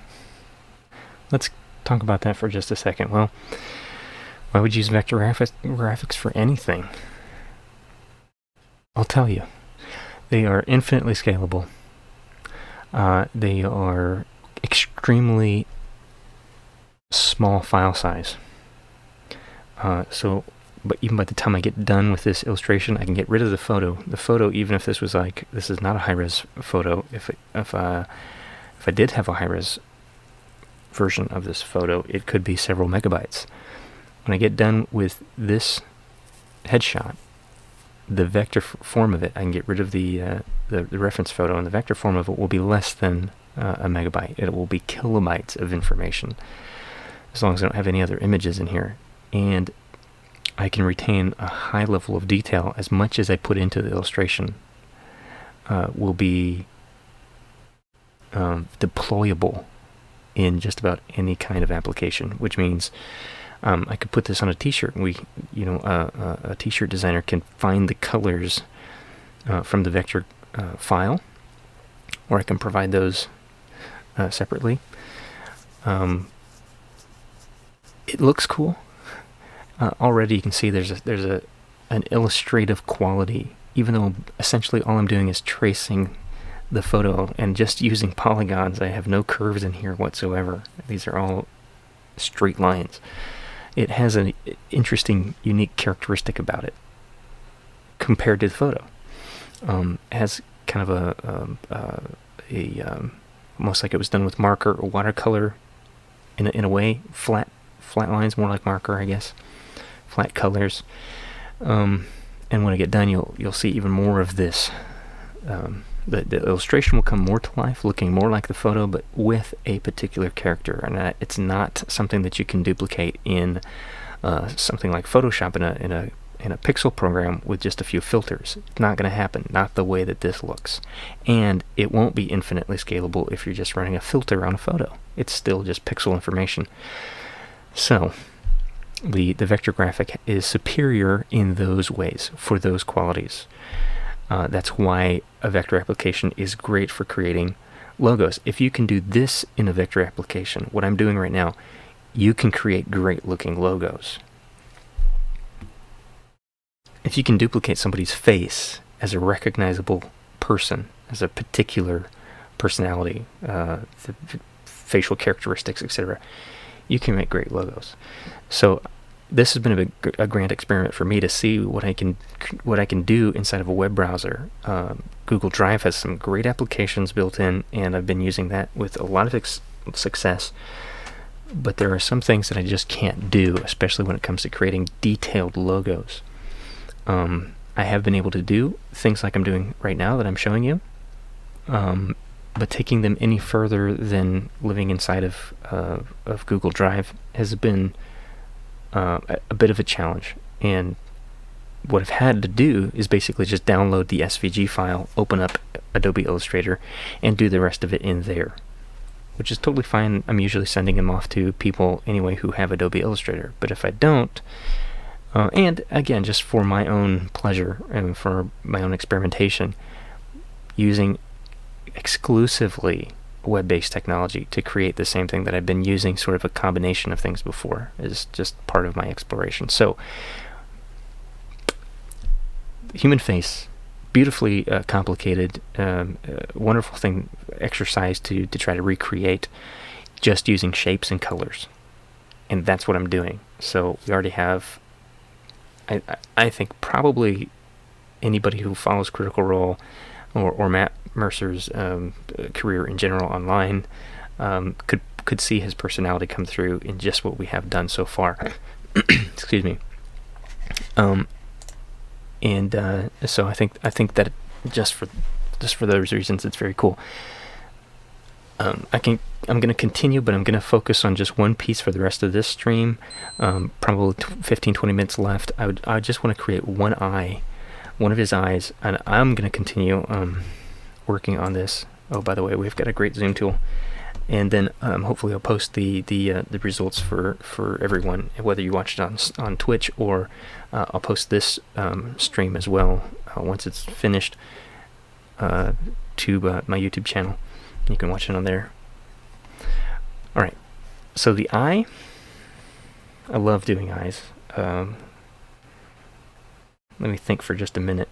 Let's talk about that for just a second. Well, Why would you use vector graphics for anything? I'll tell you. They are infinitely scalable. They are extremely small file size. But even by the time I get done with this illustration, I can get rid of the photo. The photo, even if this was like, this is not a high-res photo. If I did have a high-res version of this photo, it could be several megabytes. When I get done with this headshot, the vector form of it, I can get rid of the reference photo, and the vector form of it will be less than a megabyte. It will be kilobytes of information, as long as I don't have any other images in here. And I can retain a high level of detail. As much as I put into the illustration will be deployable in just about any kind of application, which means I could put this on a t-shirt. A t-shirt designer can find the colors from the vector file, or I can provide those separately. It looks cool. Already you can see there's an illustrative quality, even though essentially all I'm doing is tracing the photo and just using polygons. I have no curves in here whatsoever. These are all straight lines. It has an interesting, unique characteristic about it compared to the photo. It has kind of almost like it was done with marker or watercolor in a way. Flat lines, more like marker, I guess. Flat colors. And when I get done, you'll see even more of this. The illustration will come more to life, looking more like the photo, but with a particular character. And it's not something that you can duplicate in something like Photoshop in a pixel program with just a few filters. It's not going to happen. Not the way that this looks. And it won't be infinitely scalable if you're just running a filter on a photo. It's still just pixel information. So the vector graphic is superior in those ways, for those qualities. That's why a vector application is great for creating logos. If you can do this in a vector application, what I'm doing right now, you can create great looking logos. If you can duplicate somebody's face as a recognizable person, as a particular personality, facial characteristics, etc., you can make great logos. So this has been a grand experiment for me to see what I can do inside of a web browser. Google Drive has some great applications built in, and I've been using that with a lot of success. But there are some things that I just can't do, especially when it comes to creating detailed logos. I have been able to do things like I'm doing right now that I'm showing you, but taking them any further than living inside of Google Drive has been a bit of a challenge. And what I've had to do is basically just download the SVG file, open up Adobe Illustrator, and do the rest of it in there, which is totally fine. I'm usually sending them off to people anyway who have Adobe Illustrator. But if I don't, and again, just for my own pleasure and for my own experimentation, using exclusively web-based technology to create the same thing that I've been using, sort of a combination of things before, is just part of my exploration. So, human face, beautifully complicated, wonderful thing, exercise to try to recreate just using shapes and colors. And that's what I'm doing. So we already have, I think probably anybody who follows Critical Role or Matt Mercer's career in general online could see his personality come through in just what we have done so far. Excuse me. So I think that just for those reasons, it's very cool. I'm going to continue, but I'm going to focus on just one piece for the rest of this stream. Probably 15-20 minutes left. I just want to create one of his eyes, and I'm going to continue working on this. Oh, by the way, we've got a great zoom tool, and then hopefully I'll post the results for everyone, whether you watch it on Twitch, or I'll post this stream as well once it's finished to my YouTube channel. You can watch it on there. Alright, so the eye, I love doing eyes. let me think for just a minute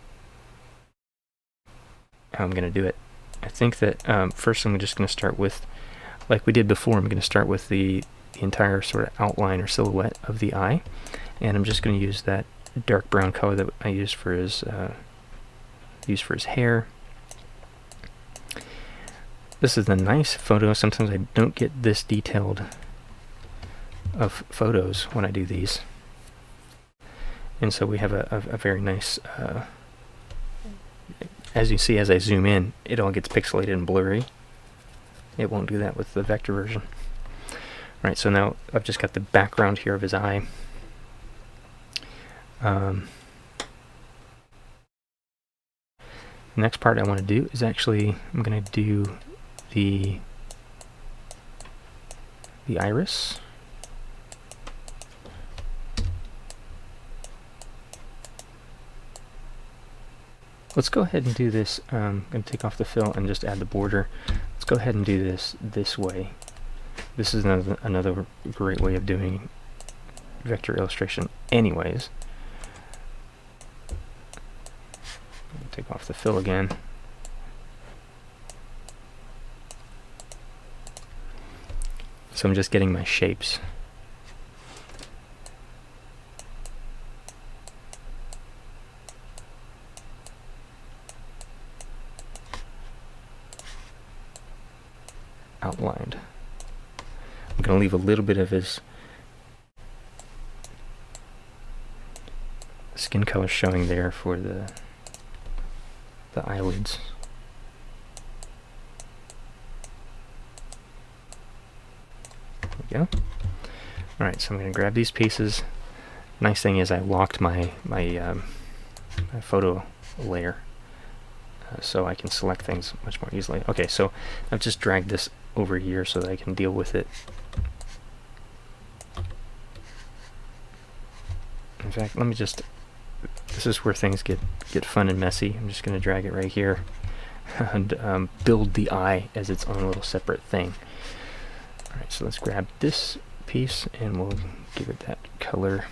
how I'm going to do it. I think that first I'm just going to start with, like we did before, I'm going to start with the entire sort of outline or silhouette of the eye, and I'm just going to use that dark brown color that I used for his hair. This is a nice photo. Sometimes I don't get this detailed of photos when I do these, and so we have a very nice, as you see as I zoom in, it all gets pixelated and blurry. It won't do that with the vector version. Alright, so now I've just got the background here of his eye. Next part I want to do is actually, I'm going to do the iris. Let's go ahead and do this. I'm going to take off the fill and just add the border. Let's go ahead and do this way. This is another great way of doing vector illustration anyways. Take off the fill again. So I'm just getting my shapes. Outlined. I'm going to leave a little bit of his skin color showing there for the eyelids. There we go. Alright, so I'm going to grab these pieces. Nice thing is I locked my photo layer, so I can select things much more easily. Okay, so I've just dragged this over here so that I can deal with it. In fact, let me just, this is where things get fun and messy. I'm just going to drag it right here and build the eye as its own little separate thing. Alright, so let's grab this piece and we'll give it that color.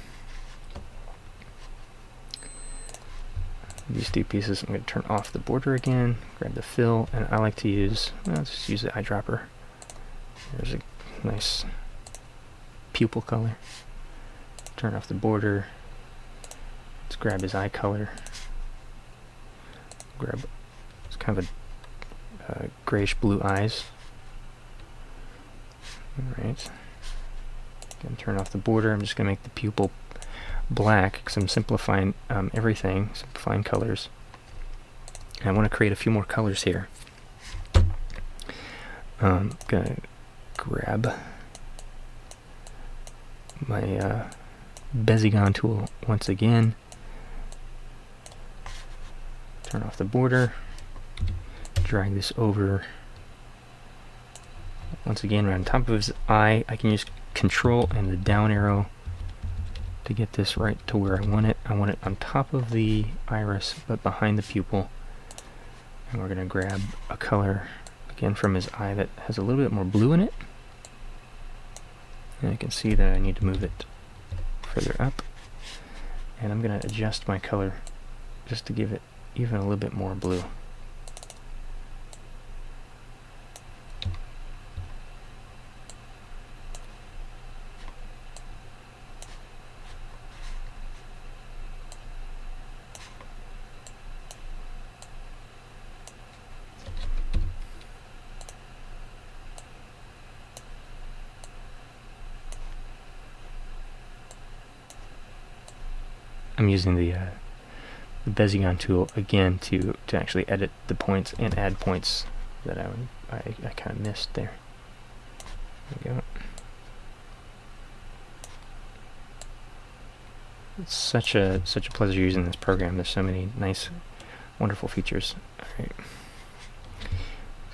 These two pieces, I'm going to turn off the border again, grab the fill, and I like to use, let's just use the eyedropper. There's a nice pupil color. Turn off the border. Let's grab his eye color. Grab, it's kind of a grayish blue eyes. Alright. Again, turn off the border. I'm just going to make the pupil black because I'm simplifying everything, simplifying colors. And I want to create a few more colors here. I'm going to grab my Bezigan tool once again. Turn off the border. Drag this over. Once again, right on top of his eye, I can use Control and the down arrow to get this right to where I want it. I want it on top of the iris, but behind the pupil. And we're going to grab a color, again, from his eye that has a little bit more blue in it. And I can see that I need to move it further up. And I'm going to adjust my color just to give it even a little bit more blue. I'm using the Bezigan tool again to actually edit the points and add points that I kind of missed there. There we go. It's such a pleasure using this program. There's so many nice, wonderful features. All right.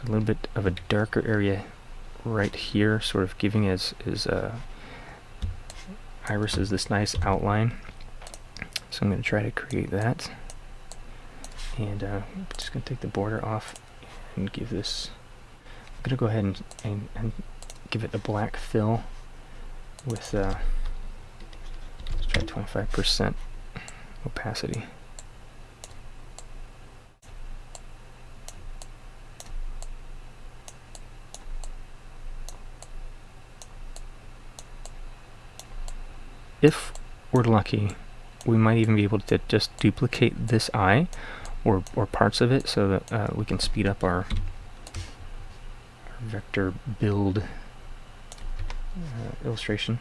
A little bit of a darker area right here, sort of giving his irises this nice outline. So I'm going to try to create that, and I'm just going to take the border off and give this, I'm going to go ahead and give it a black fill with, let's try at 25% opacity. If we're lucky, we might even be able to just duplicate this eye or parts of it so that we can speed up our vector build illustration.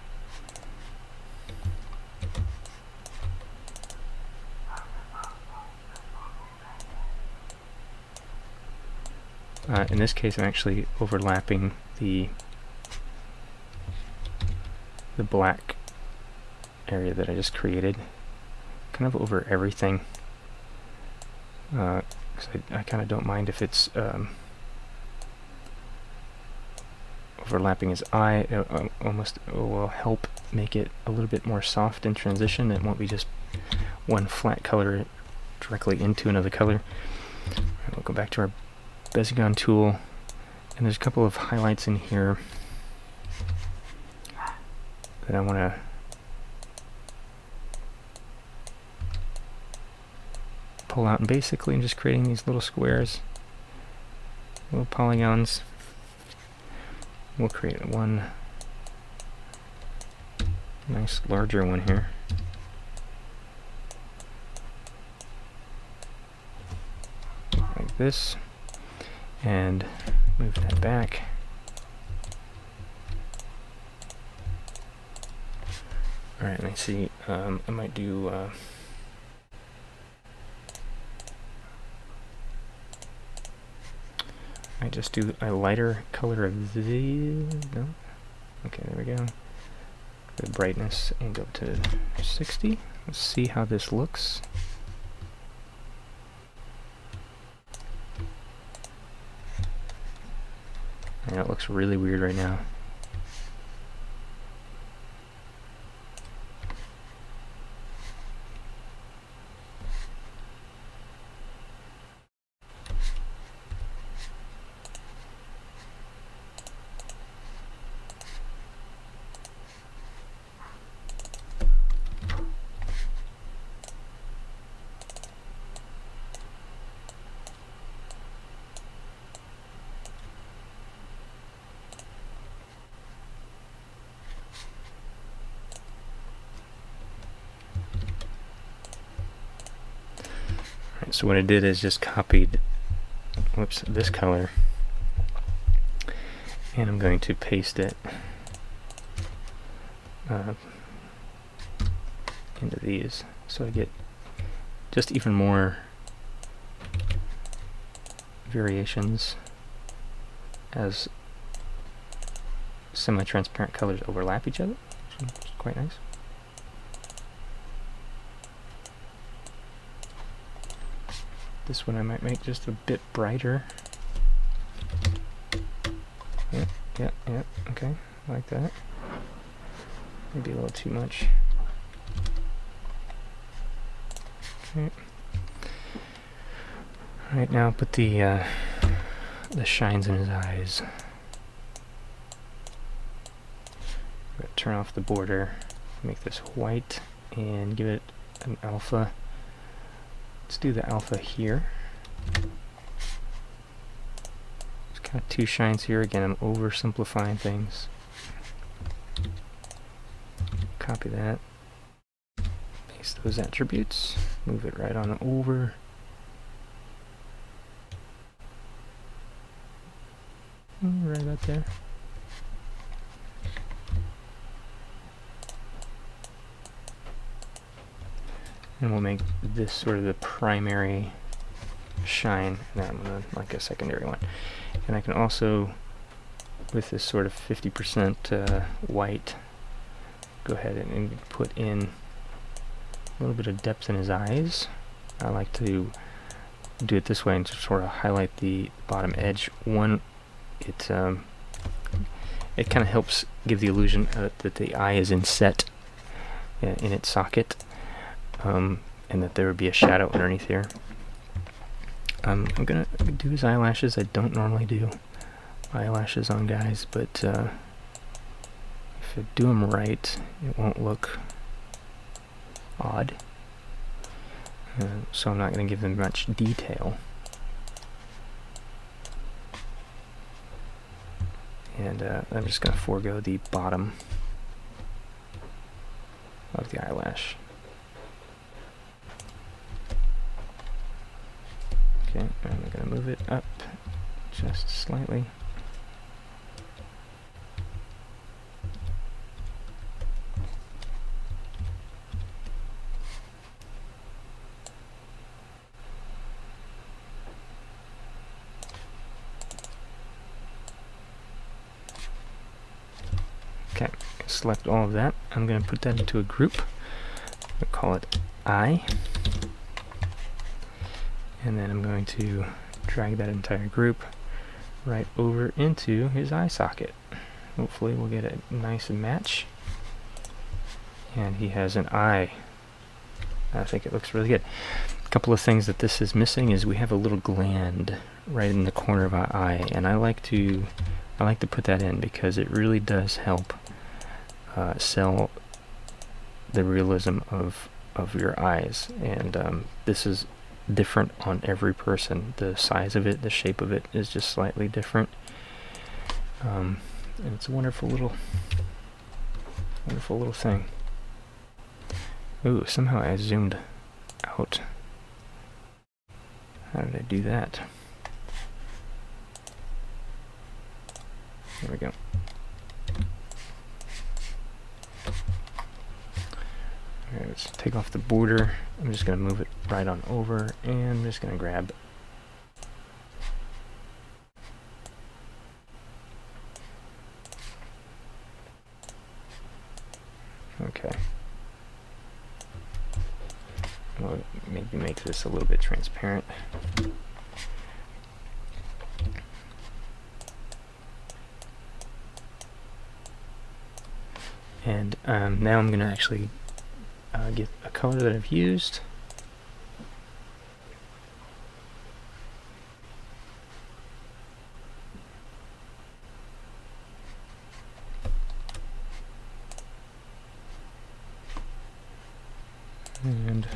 In this case, I'm actually overlapping the black area that I just created, kind of over everything. 'Cause I kind of don't mind if it's overlapping his eye. It will help make it a little bit more soft in transition. It won't be just one flat color directly into another color. Right, we'll go back to our Bezigon tool, and there's a couple of highlights in here that I want to pull out, and basically I'm just creating these little squares, little polygons. We'll create one nice larger one here. Like this. And move that back. Alright, let me see. I might do I just do a lighter color of the no. Okay, there we go. The brightness and go to 60. Let's see how this looks. Yeah, it looks really weird right now. So what I did is just copied, whoops, this color, and I'm going to paste it into these, so I get just even more variations as semi-transparent colors overlap each other, which is quite nice. This one I might make just a bit brighter. Yeah, okay, like that. Maybe a little too much. Okay. Alright, now put the shines in his eyes. Turn off the border, make this white, and give it an alpha. Let's do the alpha here. There's kind of two shines here. Again, I'm oversimplifying things. Copy that. Paste those attributes. Move it right on over. Right about there. And we'll make this sort of the primary shine, and I'm gonna like a secondary one. And I can also, with this sort of 50% white, go ahead and put in a little bit of depth in his eyes. I like to do it this way and just sort of highlight the bottom edge. One, it kind of helps give the illusion that the eye is inset in its socket. And that there would be a shadow underneath here. I'm gonna do his eyelashes. I don't normally do eyelashes on guys, but if I do them right, it won't look odd. So I'm not going to give them much detail. And I'm just going to forego the bottom of the eyelash. Okay, and I'm going to move it up just slightly. Okay, select all of that. I'm going to put that into a group. We'll call it eye. And then I'm going to drag that entire group right over into his eye socket. Hopefully we'll get a nice match. And he has an eye. I think it looks really good. A couple of things that this is missing is we have a little gland right in the corner of our eye, and I like to put that in because it really does help sell the realism of your eyes. And this is different on every person. The size of it, the shape of it is just slightly different. And it's a wonderful little thing. Ooh, somehow I zoomed out. How did I do that? There we go. Alright, let's take off the border. I'm just going to move it right on over, and I'm just going to grab okay. I'll maybe make this a little bit transparent. And now I'm going to actually get a color that I've used. And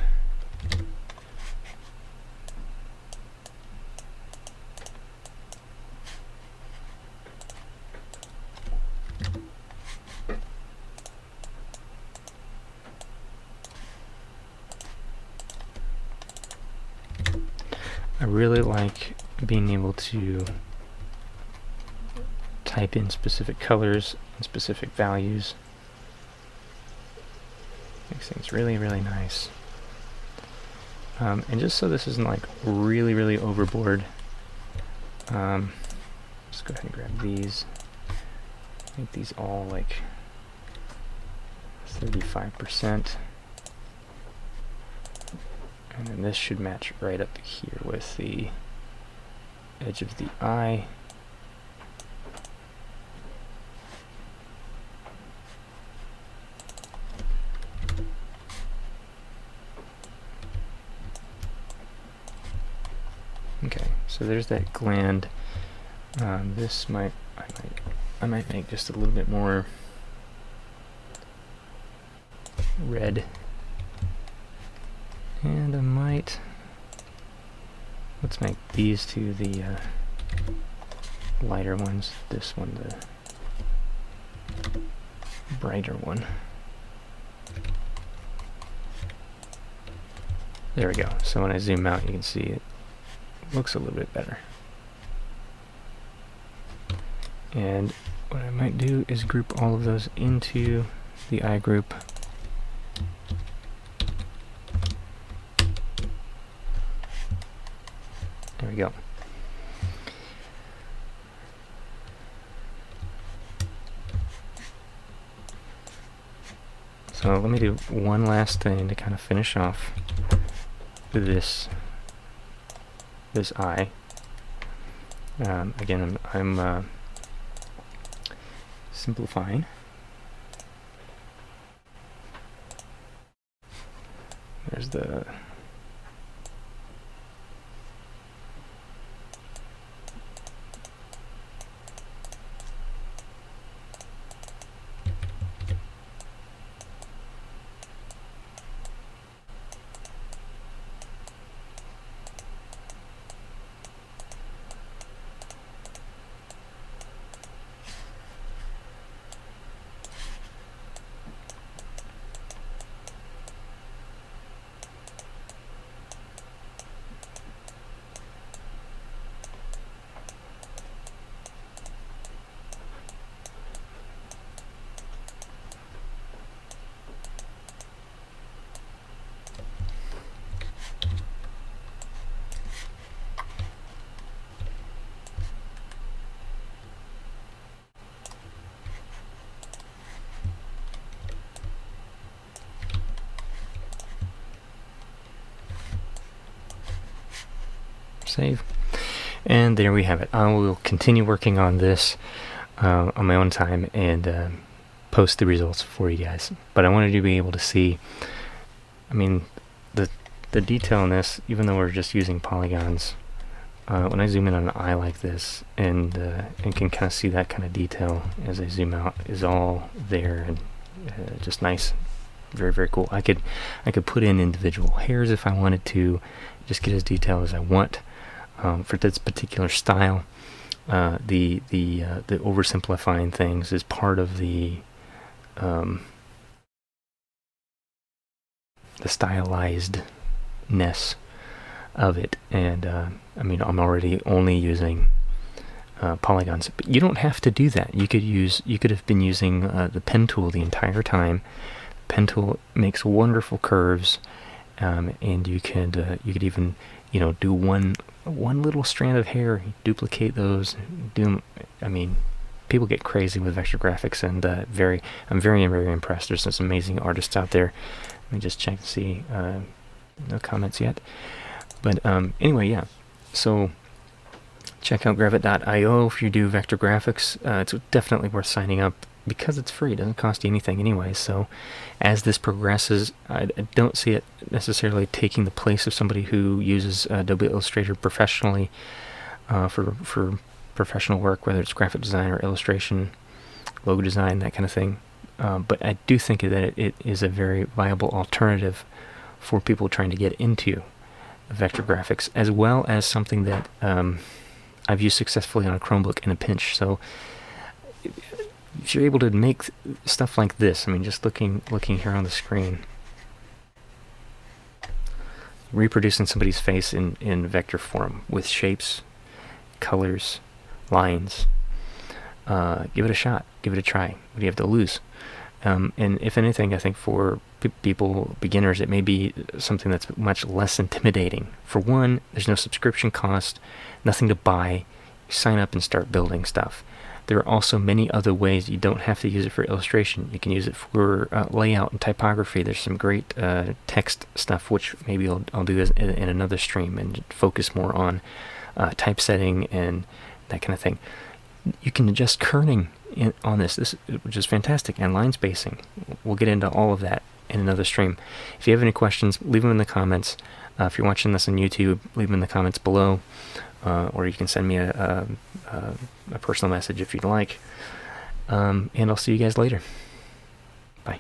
I really like being able to type in specific colors and specific values. Makes things really, really nice. And just so this isn't like really, really overboard, let's go ahead and grab these. Make these all like 35%. And then this should match right up here with the edge of the eye. Okay, so there's that gland. This I might make just a little bit more red. And I might, let's make these two the lighter ones, this one the brighter one. There we go. So when I zoom out, you can see it looks a little bit better. And what I might do is group all of those into the eye group. There we go. So let me do one last thing to kind of finish off this eye. Again, I'm simplifying. There's the save. And there we have it. I will continue working on this on my own time and post the results for you guys. But I wanted you to be able to see, I mean, the detail in this, even though we're just using polygons, when I zoom in on an eye like this and can kind of see that kind of detail as I zoom out, is all there, and just nice, very, very cool. I could put in individual hairs if I wanted to, just get as detailed as I want. For this particular style, the oversimplifying things is part of the stylizedness of it, and I mean, I'm already only using polygons, but you don't have to do that. You could have been using the pen tool the entire time. The pen tool makes wonderful curves, and you could even, you know, do one little strand of hair, duplicate those, I mean, people get crazy with vector graphics, and I'm very, very impressed. There's some amazing artists out there. Let me just check to see. No comments yet. But anyway, yeah. So check out Gravit.io if you do vector graphics. It's definitely worth signing up because it's free. It doesn't cost you anything anyway. So as this progresses, I don't see it necessarily taking the place of somebody who uses Adobe Illustrator professionally for professional work, whether it's graphic design or illustration, logo design, that kind of thing. But I do think that it is a very viable alternative for people trying to get into vector graphics, as well as something that I've used successfully on a Chromebook in a pinch. So if you're able to make stuff like this, I mean, just looking here on the screen, reproducing somebody's face in vector form with shapes, colors, lines, give it a shot, give it a try. What do you have to lose? And if anything, I think for people, beginners, it may be something that's much less intimidating. For one, there's no subscription cost, nothing to buy. You sign up and start building stuff. There are also many other ways. You don't have to use it for illustration. You can use it for layout and typography. There's some great text stuff, which maybe I'll do in another stream, and focus more on typesetting and that kind of thing. You can adjust kerning on this, which is fantastic, and line spacing. We'll get into all of that in another stream. If you have any questions, leave them in the comments. If you're watching this on YouTube, leave them in the comments below, or you can send me a personal message if you'd like. And I'll see you guys later. Bye.